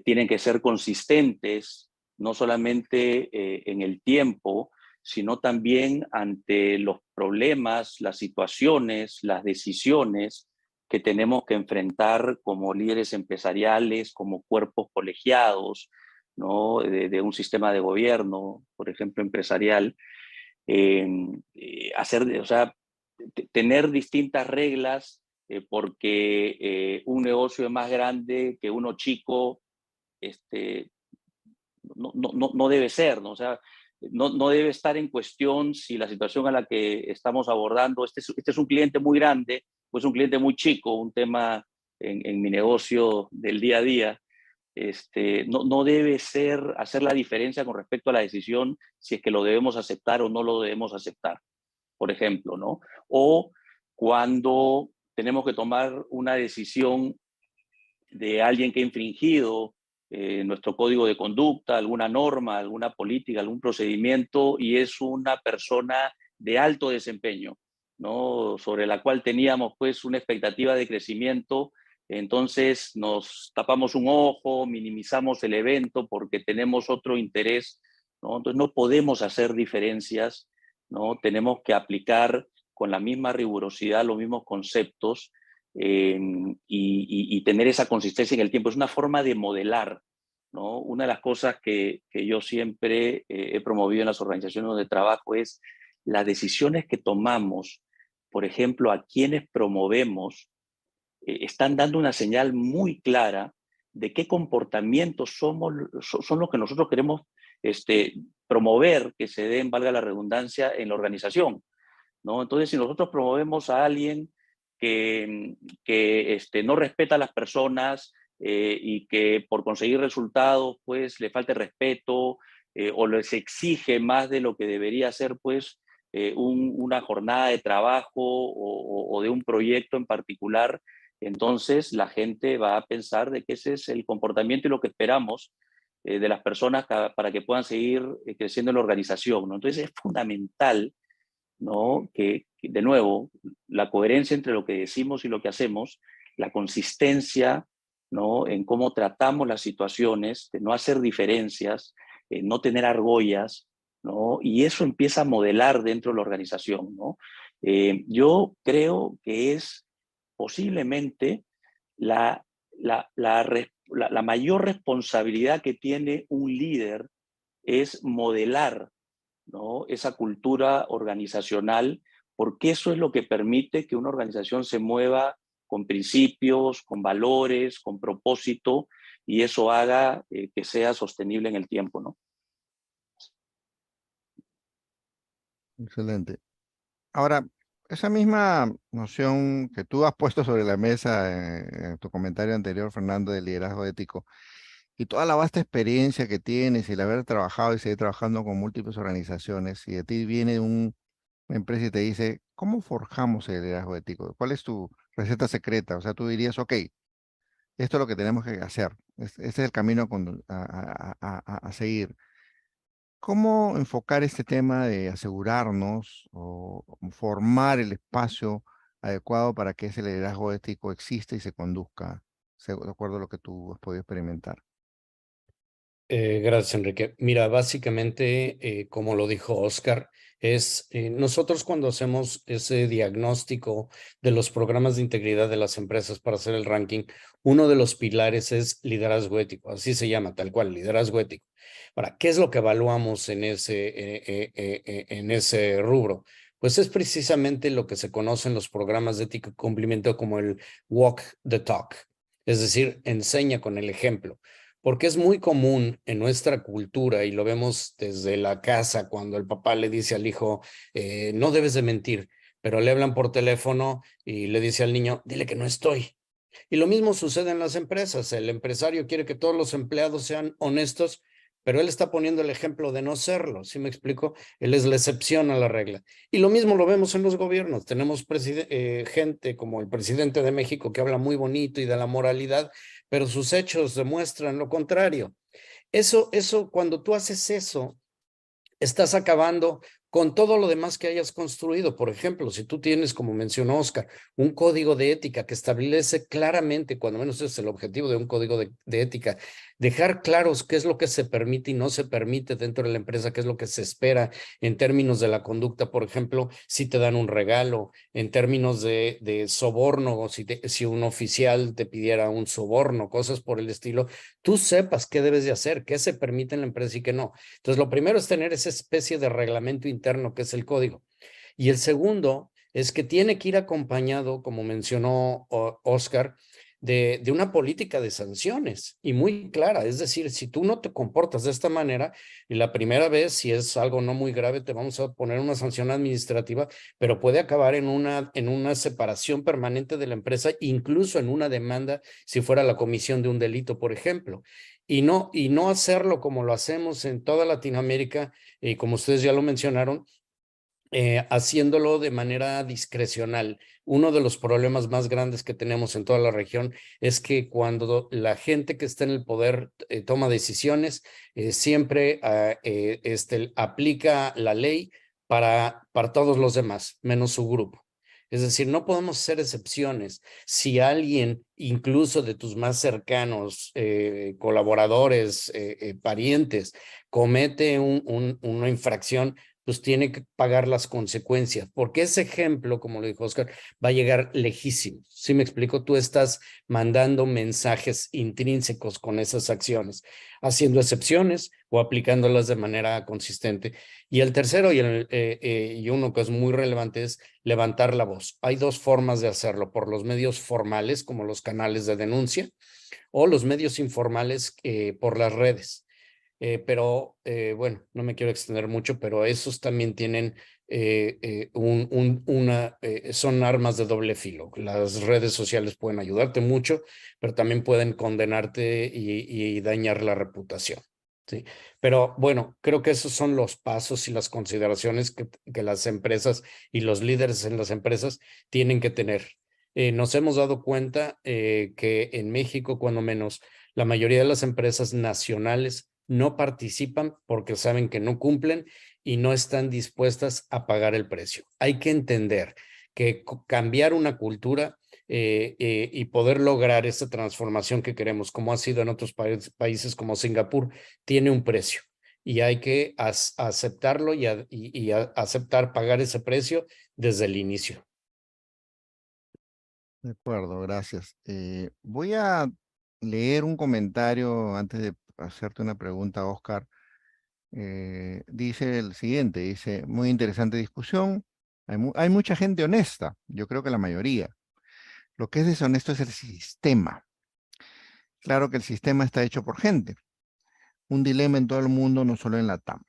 tienen que ser consistentes, no solamente en el tiempo, sino también ante los problemas, las situaciones, las decisiones que tenemos que enfrentar como líderes empresariales, como cuerpos colegiados, ¿no? De un sistema de gobierno, por ejemplo, empresarial. O sea, tener distintas reglas, porque un negocio es más grande que uno chico, no debe ser, ¿no? O sea, no debe estar en cuestión si la situación a la que estamos abordando, este es un cliente muy grande o es un cliente muy chico, un tema en mi negocio del día a día. No debe hacer la diferencia con respecto a la decisión, si es que lo debemos aceptar o no lo debemos aceptar, por ejemplo, ¿no? O cuando tenemos que tomar una decisión de alguien que ha infringido nuestro código de conducta, alguna norma, alguna política, algún procedimiento, y es una persona de alto desempeño, ¿no? Sobre la cual teníamos pues una expectativa de crecimiento. Entonces nos tapamos un ojo, minimizamos el evento porque tenemos otro interés, ¿no? Entonces no podemos hacer diferencias, ¿no? Tenemos que aplicar con la misma rigurosidad los mismos conceptos, y tener esa consistencia en el tiempo. Es una forma de modelar, ¿no? Una de las cosas que yo siempre he promovido en las organizaciones donde trabajo es las decisiones que tomamos, por ejemplo, a quienes promovemos, están dando una señal muy clara de qué comportamientos son los que nosotros queremos promover, que se den, valga la redundancia, en la organización, ¿no? Entonces, si nosotros promovemos a alguien que no respeta a las personas, y que por conseguir resultados pues le falte respeto, o les exige más de lo que debería hacer, pues una jornada de trabajo o de un proyecto en particular, entonces la gente va a pensar de que ese es el comportamiento y lo que esperamos de las personas para que puedan seguir creciendo en la organización, ¿no? Entonces es fundamental, ¿no? De nuevo, la coherencia entre lo que decimos y lo que hacemos, la consistencia, ¿no? En cómo tratamos las situaciones, de no hacer diferencias, no tener argollas, ¿no? Y eso empieza a modelar dentro de la organización, ¿no? Yo creo que es posiblemente la, la, la, la mayor responsabilidad que tiene un líder es modelar, ¿no?, esa cultura organizacional, porque eso es lo que permite que una organización se mueva con principios, con valores, con propósito, y eso haga que sea sostenible en el tiempo, ¿no? Excelente. Ahora, esa misma noción que tú has puesto sobre la mesa en tu comentario anterior, Fernando, del liderazgo ético, y toda la vasta experiencia que tienes y el haber trabajado y seguir trabajando con múltiples organizaciones, y de ti viene una empresa y te dice, ¿cómo forjamos el liderazgo ético? ¿Cuál es tu receta secreta? O sea, tú dirías, ok, esto es lo que tenemos que hacer, este es el camino a seguir. ¿Cómo enfocar este tema de asegurarnos o formar el espacio adecuado para que ese liderazgo ético exista y se conduzca de acuerdo a lo que tú has podido experimentar? Gracias, Enrique. Mira, básicamente, como lo dijo Oscar, es nosotros cuando hacemos ese diagnóstico de los programas de integridad de las empresas para hacer el ranking, uno de los pilares es liderazgo ético, así se llama, tal cual, liderazgo ético. Ahora, ¿qué es lo que evaluamos en ese rubro? Pues es precisamente lo que se conoce en los programas de ética y cumplimiento como el walk the talk, es decir, enseña con el ejemplo. Porque es muy común en nuestra cultura, y lo vemos desde la casa, cuando el papá le dice al hijo, no debes de mentir, pero le hablan por teléfono y le dice al niño, dile que no estoy. Y lo mismo sucede en las empresas. El empresario quiere que todos los empleados sean honestos, pero él está poniendo el ejemplo de no serlo. ¿Sí me explico? Él es la excepción a la regla. Y lo mismo lo vemos en los gobiernos. Tenemos gente como el presidente de México que habla muy bonito y de la moralidad, pero sus hechos demuestran lo contrario. Cuando tú haces eso, estás acabando con todo lo demás que hayas construido. Por ejemplo, si tú tienes, como mencionó Oscar, un código de ética que establece claramente, cuando menos ese es el objetivo de un código de ética, dejar claros qué es lo que se permite y no se permite dentro de la empresa, qué es lo que se espera en términos de la conducta. Por ejemplo, si te dan un regalo, en términos de soborno, o si un oficial te pidiera un soborno, cosas por el estilo, tú sepas qué debes de hacer, qué se permite en la empresa y qué no. Entonces, lo primero es tener esa especie de reglamento interno que es el código. Y el segundo es que tiene que ir acompañado, como mencionó Oscar, de una política de sanciones y muy clara. Es decir, si tú no te comportas de esta manera, y la primera vez, si es algo no muy grave, te vamos a poner una sanción administrativa, pero puede acabar en una separación permanente de la empresa, incluso en una demanda si fuera la comisión de un delito, por ejemplo. Y no hacerlo como lo hacemos en toda Latinoamérica, y como ustedes ya lo mencionaron, haciéndolo de manera discrecional. Uno de los problemas más grandes que tenemos en toda la región es que cuando la gente que está en el poder toma decisiones, siempre aplica la ley para todos los demás, menos su grupo. Es decir, no podemos hacer excepciones. Si alguien, incluso de tus más cercanos, colaboradores, parientes, comete una infracción, pues tiene que pagar las consecuencias, porque ese ejemplo, como lo dijo Oscar, va a llegar lejísimo. ¿Sí me explico? Tú estás mandando mensajes intrínsecos con esas acciones, haciendo excepciones o aplicándolas de manera consistente. Y el tercero y uno que es muy relevante es levantar la voz. Hay dos formas de hacerlo: por los medios formales, como los canales de denuncia, o los medios informales, por las redes. Pero bueno, no me quiero extender mucho, pero esos también tienen son armas de doble filo. Las redes sociales pueden ayudarte mucho, pero también pueden condenarte y dañar la reputación. ¿Sí? Pero bueno, creo que esos son los pasos y las consideraciones que las empresas y los líderes en las empresas tienen que tener. Nos hemos dado cuenta que en México, cuando menos, la mayoría de las empresas nacionales no participan porque saben que no cumplen y no están dispuestas a pagar el precio. Hay que entender que cambiar una cultura y poder lograr esa transformación que queremos, como ha sido en otros países como Singapur, tiene un precio. Y hay que aceptarlo y aceptar pagar ese precio desde el inicio. De acuerdo, gracias. Voy a leer un comentario antes de hacerte una pregunta, Oscar. Dice el siguiente, dice, muy interesante discusión. Hay mucha gente honesta, yo creo que la mayoría. Lo que es deshonesto es el sistema. Claro que el sistema está hecho por gente. Un dilema en todo el mundo, no solo en la TAM.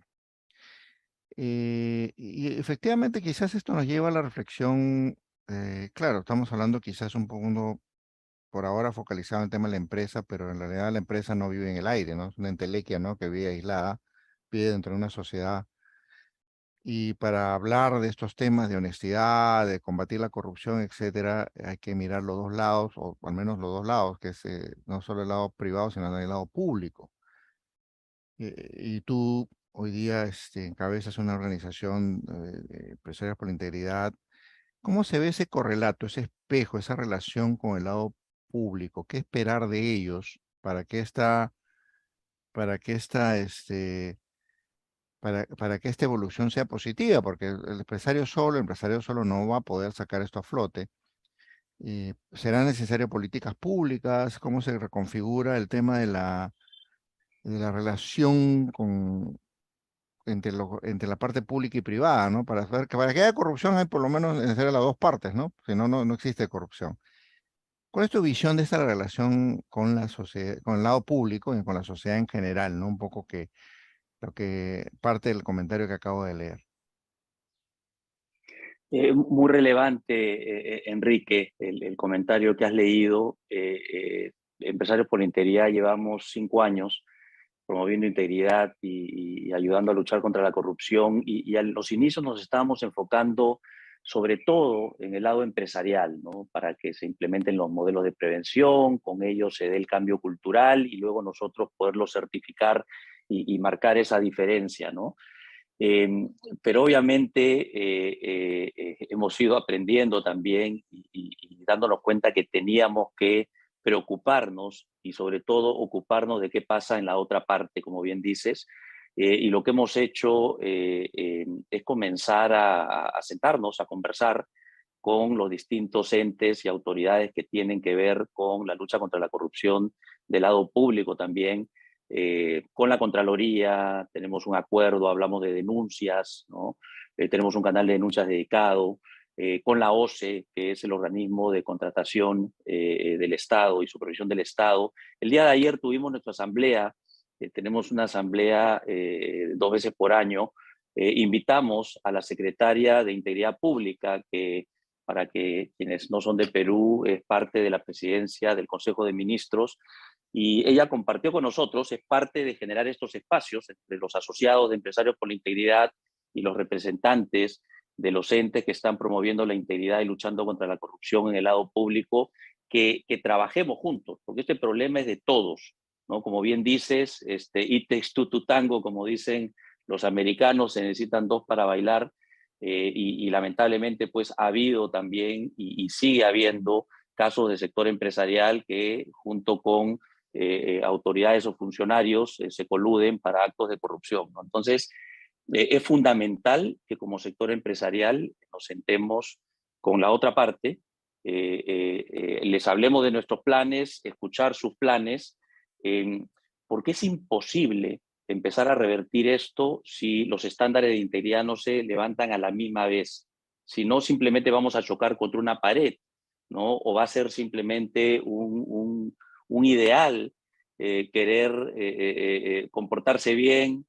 Y efectivamente quizás esto nos lleva a la reflexión, claro, estamos hablando quizás un poco por ahora focalizado en el tema de la empresa, pero en realidad la empresa no vive en el aire, ¿no? Es una entelequia, ¿no? Que vive aislada, vive dentro de una sociedad. Y para hablar de estos temas de honestidad, de combatir la corrupción, etcétera, hay que mirar los dos lados, o al menos los dos lados, que es no solo el lado privado, sino el lado público. Y tú hoy día encabezas una organización de empresarios por la integridad. ¿Cómo se ve ese correlato, ese espejo, esa relación con el lado público? ¿Qué esperar de ellos para que para que esta evolución sea positiva? Porque el empresario solo no va a poder sacar esto a flote. ¿Serán necesarias políticas públicas? ¿Cómo se reconfigura el tema de la relación entre la parte pública y privada, ¿no? Para que haya corrupción hay por lo menos necesario las dos partes, ¿no? Si no, no existe corrupción. ¿Cuál es tu visión de esta relación con la sociedad, con el lado público y con la sociedad en general, ¿no? Un poco lo que parte del comentario que acabo de leer. Muy relevante, Enrique, el comentario que has leído. Empresarios por la Integridad llevamos 5 años promoviendo integridad y ayudando a luchar contra la corrupción. Y a los inicios nos estábamos enfocando sobre todo en el lado empresarial, ¿no? Para que se implementen los modelos de prevención, con ellos se dé el cambio cultural y luego nosotros poderlo certificar y marcar esa diferencia, ¿no? Pero obviamente hemos ido aprendiendo también y dándonos cuenta que teníamos que preocuparnos y sobre todo ocuparnos de qué pasa en la otra parte, como bien dices. Y lo que hemos hecho es comenzar a sentarnos, a conversar con los distintos entes y autoridades que tienen que ver con la lucha contra la corrupción del lado público también. Con la Contraloría tenemos un acuerdo, hablamos de denuncias, ¿no? Tenemos un canal de denuncias dedicado, con la OCE, que es el organismo de contratación del Estado y supervisión del Estado. El día de ayer tuvimos nuestra asamblea, tenemos una asamblea 2 veces por año. Invitamos a la secretaria de Integridad Pública, que para que quienes no son de Perú es parte de la presidencia del Consejo de Ministros, y ella compartió con nosotros, es parte de generar estos espacios entre los asociados de Empresarios por la Integridad y los representantes de los entes que están promoviendo la integridad y luchando contra la corrupción en el lado público, que trabajemos juntos, porque este problema es de todos, ¿no? Como bien dices, it takes two to tango, como dicen los americanos, se necesitan dos para bailar, y lamentablemente pues ha habido también y sigue habiendo casos del sector empresarial que junto con autoridades o funcionarios se coluden para actos de corrupción, ¿no? Entonces, es fundamental que como sector empresarial nos sentemos con la otra parte, les hablemos de nuestros planes, escuchar sus planes, porque es imposible empezar a revertir esto si los estándares de integridad no se levantan a la misma vez. Si no, simplemente vamos a chocar contra una pared, ¿no? O va a ser simplemente un ideal, querer comportarse bien,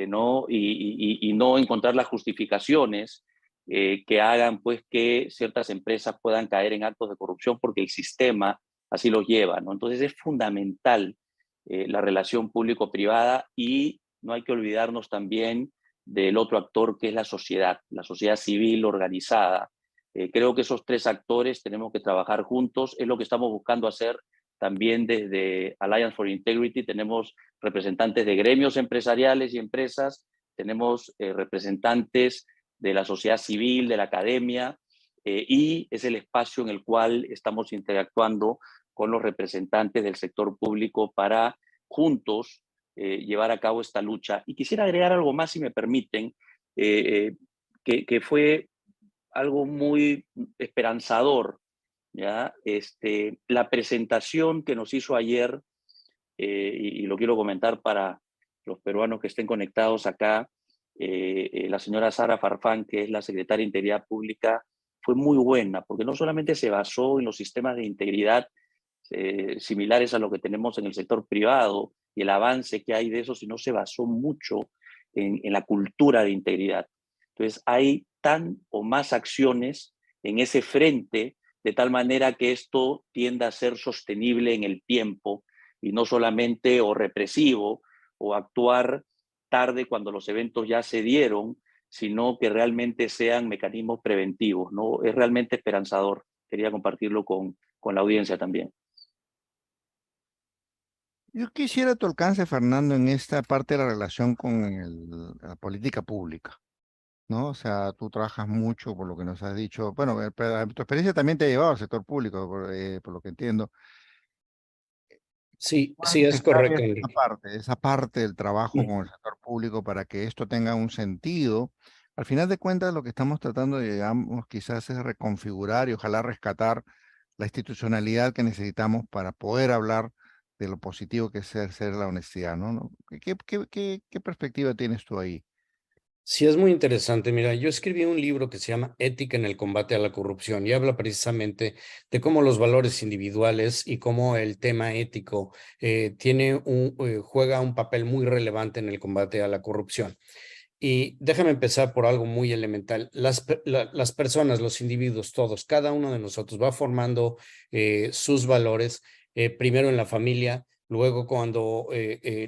¿no? Y no encontrar las justificaciones que hagan pues que ciertas empresas puedan caer en actos de corrupción porque el sistema así los lleva, ¿no? Entonces es fundamental la relación público-privada, y no hay que olvidarnos también del otro actor que es la sociedad civil organizada. Creo que esos 3 actores tenemos que trabajar juntos, es lo que estamos buscando hacer también desde Alliance for Integrity. Tenemos representantes de gremios empresariales y empresas, tenemos representantes de la sociedad civil, de la academia, y es el espacio en el cual estamos interactuando con los representantes del sector público para juntos llevar a cabo esta lucha. Y quisiera agregar algo más, si me permiten, que fue algo muy esperanzador ¿ya? La presentación que nos hizo ayer, y lo quiero comentar para los peruanos que estén conectados acá, la señora Sara Farfán, que es la secretaria de Integridad Pública, fue muy buena, porque no solamente se basó en los sistemas de integridad similares a lo que tenemos en el sector privado y el avance que hay de eso, sino se basó mucho en la cultura de integridad. Entonces, hay tan o más acciones en ese frente, de tal manera que esto tienda a ser sostenible en el tiempo y no solamente o represivo o actuar tarde cuando los eventos ya se dieron, sino que realmente sean mecanismos preventivos, ¿no? Es realmente esperanzador. Quería compartirlo con la audiencia también. Yo quisiera tu alcance, Fernando, en esta parte de la relación con la política pública, ¿no? O sea, tú trabajas mucho, por lo que nos has dicho. Bueno, pero tu experiencia también te ha llevado al sector público, por lo que entiendo. Sí, sí, ¿Cuánto es clave correcto, es Enrique. esa parte del trabajo con el sector público para que esto tenga un sentido? Al final de cuentas, lo que estamos tratando de, digamos, quizás es reconfigurar y ojalá rescatar la institucionalidad que necesitamos para poder hablar de lo positivo que es ser la honestidad, ¿no? ¿Qué perspectiva tienes tú ahí? Sí, es muy interesante. Mira, yo escribí un libro que se llama Ética en el combate a la corrupción y habla precisamente de cómo los valores individuales y cómo el tema ético juega un papel muy relevante en el combate a la corrupción. Y déjame empezar por algo muy elemental. Las personas, los individuos, todos, cada uno de nosotros va formando sus valores, primero en la familia, luego cuando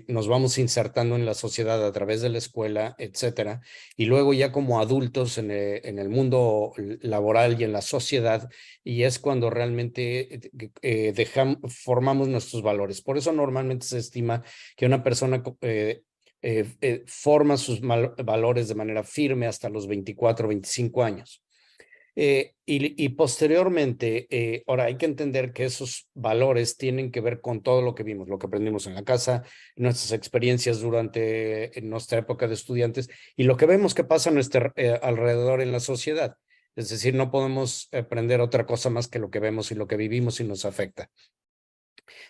nos vamos insertando en la sociedad a través de la escuela, etcétera, y luego ya como adultos en el mundo laboral y en la sociedad, y es cuando realmente formamos nuestros valores. Por eso normalmente se estima que una persona forma sus valores de manera firme hasta los 24, 25 años. Y posteriormente, ahora hay que entender que esos valores tienen que ver con todo lo que vimos, lo que aprendimos en la casa, nuestras experiencias durante nuestra época de estudiantes y lo que vemos que pasa a nuestro alrededor en la sociedad. Es decir, no podemos aprender otra cosa más que lo que vemos y lo que vivimos y nos afecta.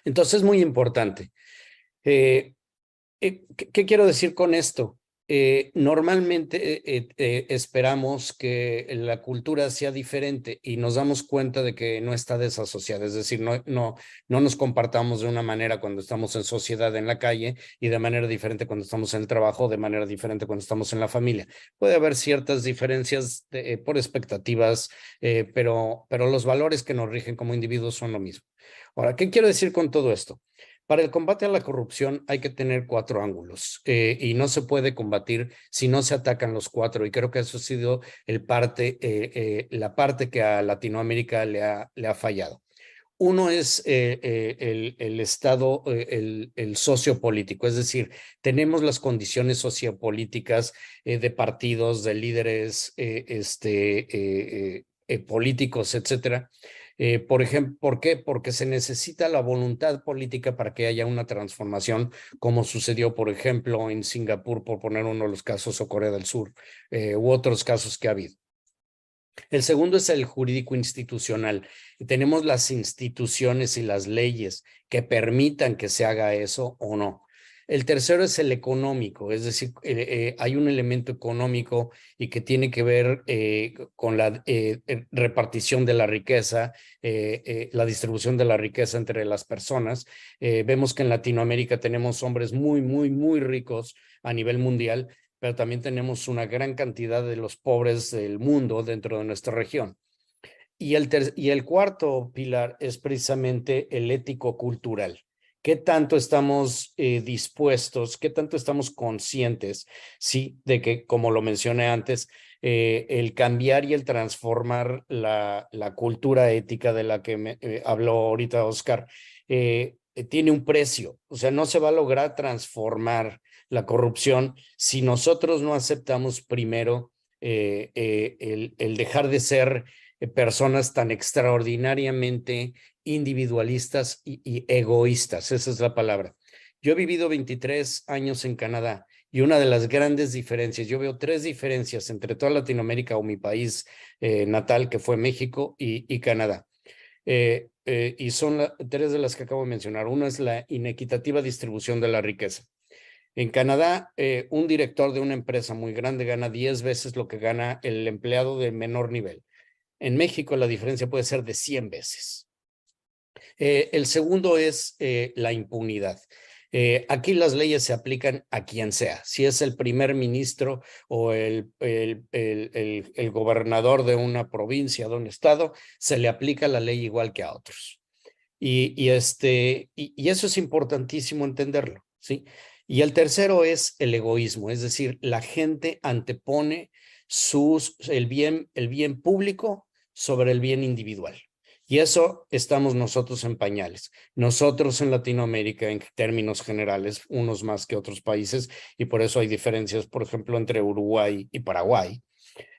Entonces es muy importante. ¿Qué quiero decir con esto? Normalmente esperamos que la cultura sea diferente y nos damos cuenta de que no está desasociada, es decir, no nos compartamos de una manera cuando estamos en sociedad en la calle y de manera diferente cuando estamos en el trabajo, de manera diferente cuando estamos en la familia. Puede haber ciertas diferencias por expectativas, pero los valores que nos rigen como individuos son lo mismo. Ahora, ¿qué quiero decir con todo esto? Para el combate a la corrupción hay que tener 4 ángulos y no se puede combatir si no se atacan los 4. Y creo que eso ha sido la parte que a Latinoamérica le ha fallado. Uno es el estado, el sociopolítico, es decir, tenemos las condiciones sociopolíticas de partidos, de líderes políticos, etcétera. Por ejemplo, ¿por qué? Porque se necesita la voluntad política para que haya una transformación, como sucedió, por ejemplo, en Singapur, por poner uno de los casos, o Corea del Sur, u otros casos que ha habido. El segundo es el jurídico institucional. Tenemos las instituciones y las leyes que permitan que se haga eso o no. El tercero es el económico, es decir, hay un elemento económico y que tiene que ver con la repartición de la riqueza, la distribución de la riqueza entre las personas. Vemos que en Latinoamérica tenemos hombres muy, muy, muy ricos a nivel mundial, pero también tenemos una gran cantidad de los pobres del mundo dentro de nuestra región. Y el cuarto pilar es precisamente el ético-cultural. ¿Qué tanto estamos dispuestos, qué tanto estamos conscientes, sí, de que, como lo mencioné antes, el cambiar y el transformar la cultura ética de la que habló ahorita Oscar, tiene un precio? O sea, no se va a lograr transformar la corrupción si nosotros no aceptamos primero el dejar de ser personas tan extraordinariamente individualistas y egoístas. Esa es la palabra. Yo he vivido 23 años en Canadá y una de las grandes diferencias, yo veo 3 diferencias entre toda Latinoamérica o mi país natal, que fue México y Canadá. y son tres de las que acabo de mencionar. Una es la inequitativa distribución de la riqueza. En Canadá, un director de una empresa muy grande gana 10 veces lo que gana el empleado de menor nivel. En México la diferencia puede ser de 100 veces. El segundo es la impunidad. Aquí las leyes se aplican a quien sea, si es el primer ministro o el gobernador de una provincia, de un estado, se le aplica la ley igual que a otros. Y eso es importantísimo entenderlo, ¿sí? Y el tercero es el egoísmo, es decir, la gente antepone el bien público sobre el bien individual. Y eso estamos nosotros en pañales. Nosotros en Latinoamérica, en términos generales, unos más que otros países, y por eso hay diferencias, por ejemplo, entre Uruguay y Paraguay,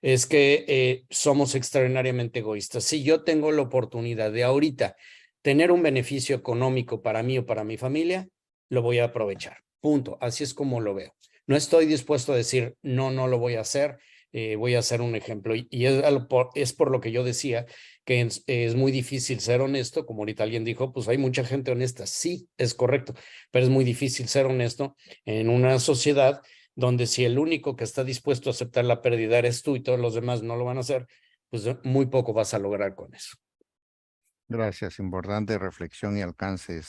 es que somos extraordinariamente egoístas. Si yo tengo la oportunidad de ahorita tener un beneficio económico para mí o para mi familia, lo voy a aprovechar. Punto. Así es como lo veo. No estoy dispuesto a decir, no, no lo voy a hacer. Voy a hacer un ejemplo. Y es por lo que yo decía que es muy difícil ser honesto. Como ahorita alguien dijo, pues hay mucha gente honesta. Sí, es correcto, pero es muy difícil ser honesto en una sociedad donde si el único que está dispuesto a aceptar la pérdida eres tú y todos los demás no lo van a hacer, pues muy poco vas a lograr con eso. Gracias, importante reflexión y alcance.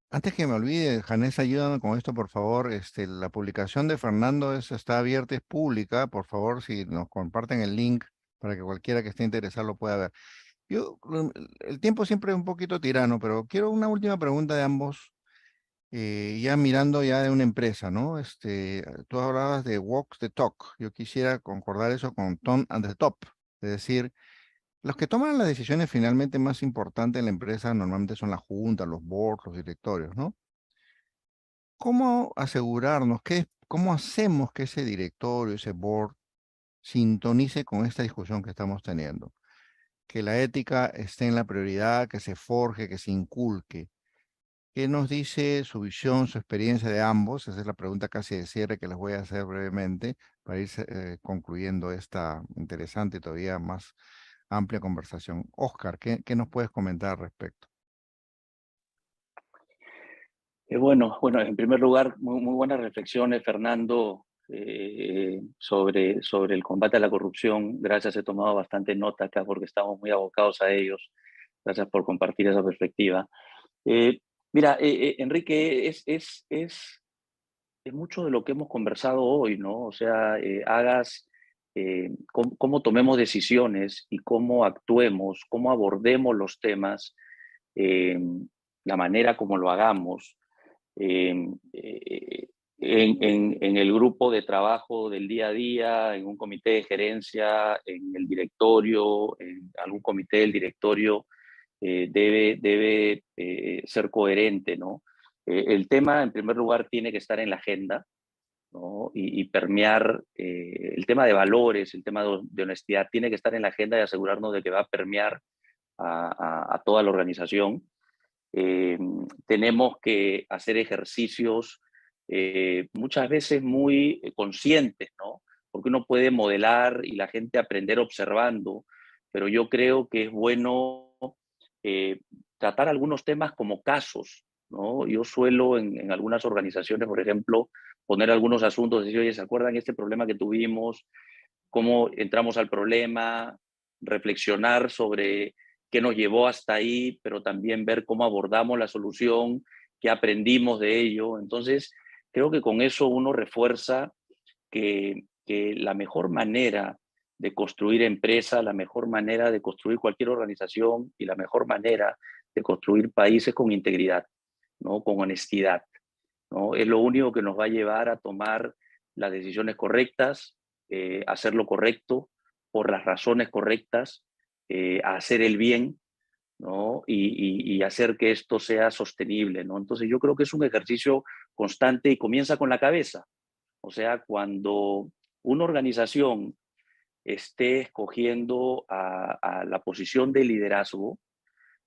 Antes que me olvide, Janés, ayúdame con esto, por favor. La publicación de Fernando está abierta, es pública. Por favor, si nos comparten el link para que cualquiera que esté interesado lo pueda ver. El tiempo siempre es un poquito tirano, pero quiero una última pregunta de ambos, ya mirando ya de una empresa, ¿no? Tú hablabas de walk the talk. Yo quisiera concordar eso con tone and the top, es decir, los que toman las decisiones finalmente más importantes en la empresa normalmente son la junta, los boards, los directorios, ¿no? ¿Cómo asegurarnos cómo hacemos que ese directorio, ese board, sintonice con esta discusión que estamos teniendo? Que la ética esté en la prioridad, que se forje, que se inculque. ¿Qué nos dice su visión, su experiencia de ambos? Esa es la pregunta casi de cierre que les voy a hacer brevemente para ir concluyendo esta interesante y todavía más amplia conversación. Oscar, ¿qué nos puedes comentar al respecto? Bueno, en primer lugar, muy buenas reflexiones, Fernando, sobre el combate a la corrupción. Gracias, he tomado bastante nota acá porque estamos muy abocados a ellos. Gracias por compartir esa perspectiva. Mira, Enrique, es mucho de lo que hemos conversado hoy, ¿no? O sea, cómo tomemos decisiones y cómo actuemos, cómo abordemos los temas, eh, la manera como lo hagamos. En el grupo de trabajo del día a día, en un comité de gerencia, en el directorio, en algún comité del directorio, debe ser coherente, ¿no? El tema, en primer lugar, tiene que estar en la agenda, ¿no? Y permear el tema de valores, el tema de honestidad, tiene que estar en la agenda y asegurarnos de que va a permear a toda la organización. Tenemos que hacer ejercicios muchas veces muy conscientes, ¿no? Porque uno puede modelar y la gente aprender observando, pero yo creo que es bueno eh, tratar algunos temas como casos, ¿no? Yo suelo en algunas organizaciones, por ejemplo, poner algunos asuntos, decir, oye, ¿se acuerdan este problema que tuvimos? ¿Cómo entramos al problema? Reflexionar sobre qué nos llevó hasta ahí, pero también ver cómo abordamos la solución, qué aprendimos de ello. Entonces, creo que con eso uno refuerza que la mejor manera de construir empresa, la mejor manera de construir cualquier organización y la mejor manera de construir países con integridad, ¿no? Con honestidad, ¿no? Es lo único que nos va a llevar a tomar las decisiones correctas, hacer lo correcto por las razones correctas, a hacer el bien, ¿no? Y hacer que esto sea sostenible, ¿no? Entonces yo creo que es un ejercicio constante y comienza con la cabeza. O sea, cuando una organización esté escogiendo a la posición de liderazgo,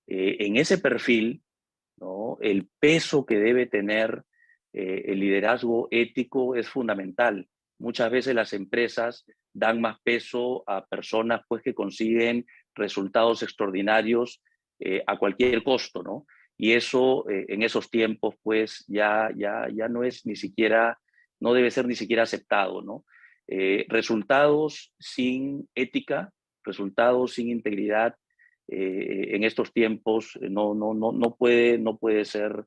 en ese perfil, ¿no? El peso que debe tener el liderazgo ético es fundamental. Muchas veces las empresas dan más peso a personas pues, que consiguen resultados extraordinarios a cualquier costo, ¿no? Y eso en esos tiempos pues ya no es ni siquiera, no debe ser ni siquiera aceptado, ¿no? Resultados sin ética, resultados sin integridad en estos tiempos no puede ser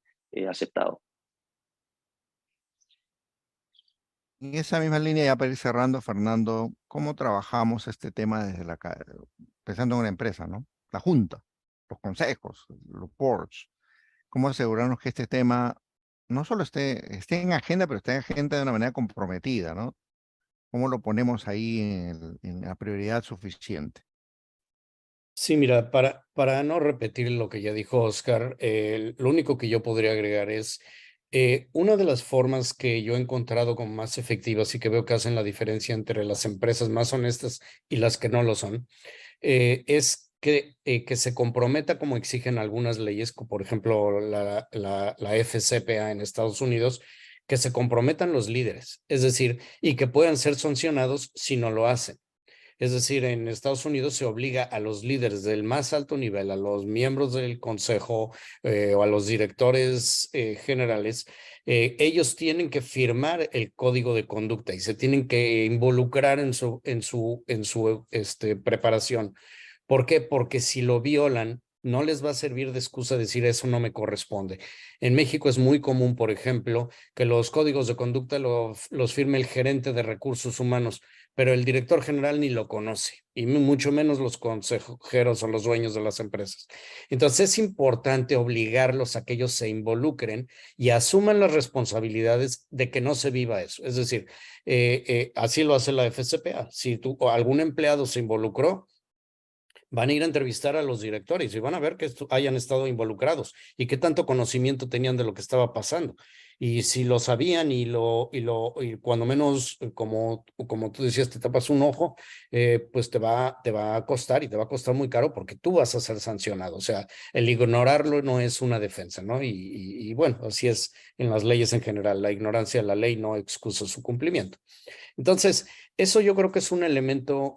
aceptado. En esa misma línea, ya para ir cerrando, Fernando, ¿cómo trabajamos este tema desde pensando en una empresa, ¿no? La junta, los consejos, los boards. ¿Cómo asegurarnos que este tema no solo esté en agenda, pero esté en agenda de una manera comprometida, ¿no? ¿Cómo lo ponemos ahí en la prioridad suficiente? Sí, mira, para no repetir lo que ya dijo Oscar, lo único que yo podría agregar es una de las formas que yo he encontrado como más efectivas y que veo que hacen la diferencia entre las empresas más honestas y las que no lo son, es que se comprometa como exigen algunas leyes, como por ejemplo la FCPA en Estados Unidos, que se comprometan los líderes, es decir, y que puedan ser sancionados si no lo hacen. Es decir, en Estados Unidos se obliga a los líderes del más alto nivel, a los miembros del consejo o a los directores generales, ellos tienen que firmar el código de conducta y se tienen que involucrar en su preparación. ¿Por qué? Porque si lo violan, no les va a servir de excusa decir eso no me corresponde. En México es muy común, por ejemplo, que los códigos de conducta los firme el gerente de recursos humanos, pero el director general ni lo conoce, y mucho menos los consejeros o los dueños de las empresas. Entonces es importante obligarlos a que ellos se involucren y asuman las responsabilidades de que no se viva eso. Es decir, así lo hace la FCPA. Si o algún empleado se involucró, van a ir a entrevistar a los directores y van a ver que hayan estado involucrados y qué tanto conocimiento tenían de lo que estaba pasando. Y si lo sabían y cuando menos, como tú decías, te tapas un ojo, pues te va a costar y te va a costar muy caro porque tú vas a ser sancionado. O sea, el ignorarlo no es una defensa, ¿no? Y bueno, así es en las leyes en general. La ignorancia de la ley no excusa su cumplimiento. Entonces, eso yo creo que es un elemento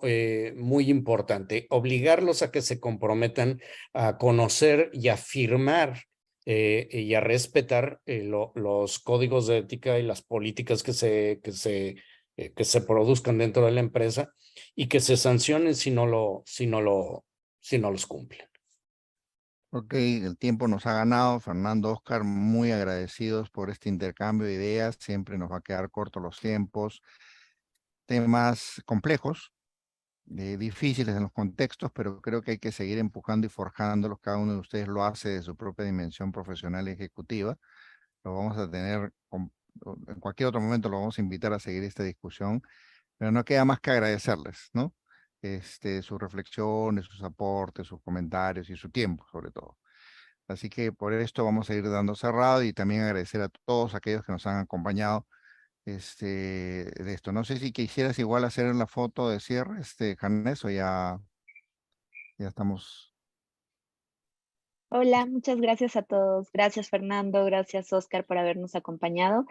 muy importante, obligarlos a que se comprometan a conocer y a firmar y a respetar los códigos de ética y las políticas que se produzcan dentro de la empresa y que se sancionen si no los cumplen. Ok, el tiempo nos ha ganado. Fernando, Oscar, muy agradecidos por este intercambio de ideas. Siempre nos va a quedar cortos los tiempos. Temas complejos, difíciles en los contextos, pero creo que hay que seguir empujando y forjándolos. Cada uno de ustedes lo hace de su propia dimensión profesional y ejecutiva. Lo vamos a tener, en cualquier otro momento lo vamos a invitar a seguir esta discusión, pero no queda más que agradecerles, ¿no? Sus reflexiones, sus aportes, sus comentarios y su tiempo, sobre todo. Así que por esto vamos a ir dando cerrado y también agradecer a todos aquellos que nos han acompañado de esto. No sé si quisieras igual hacer la foto de cierre, Janés, o ya estamos. Hola, muchas gracias a todos. Gracias Fernando, gracias Oscar por habernos acompañado.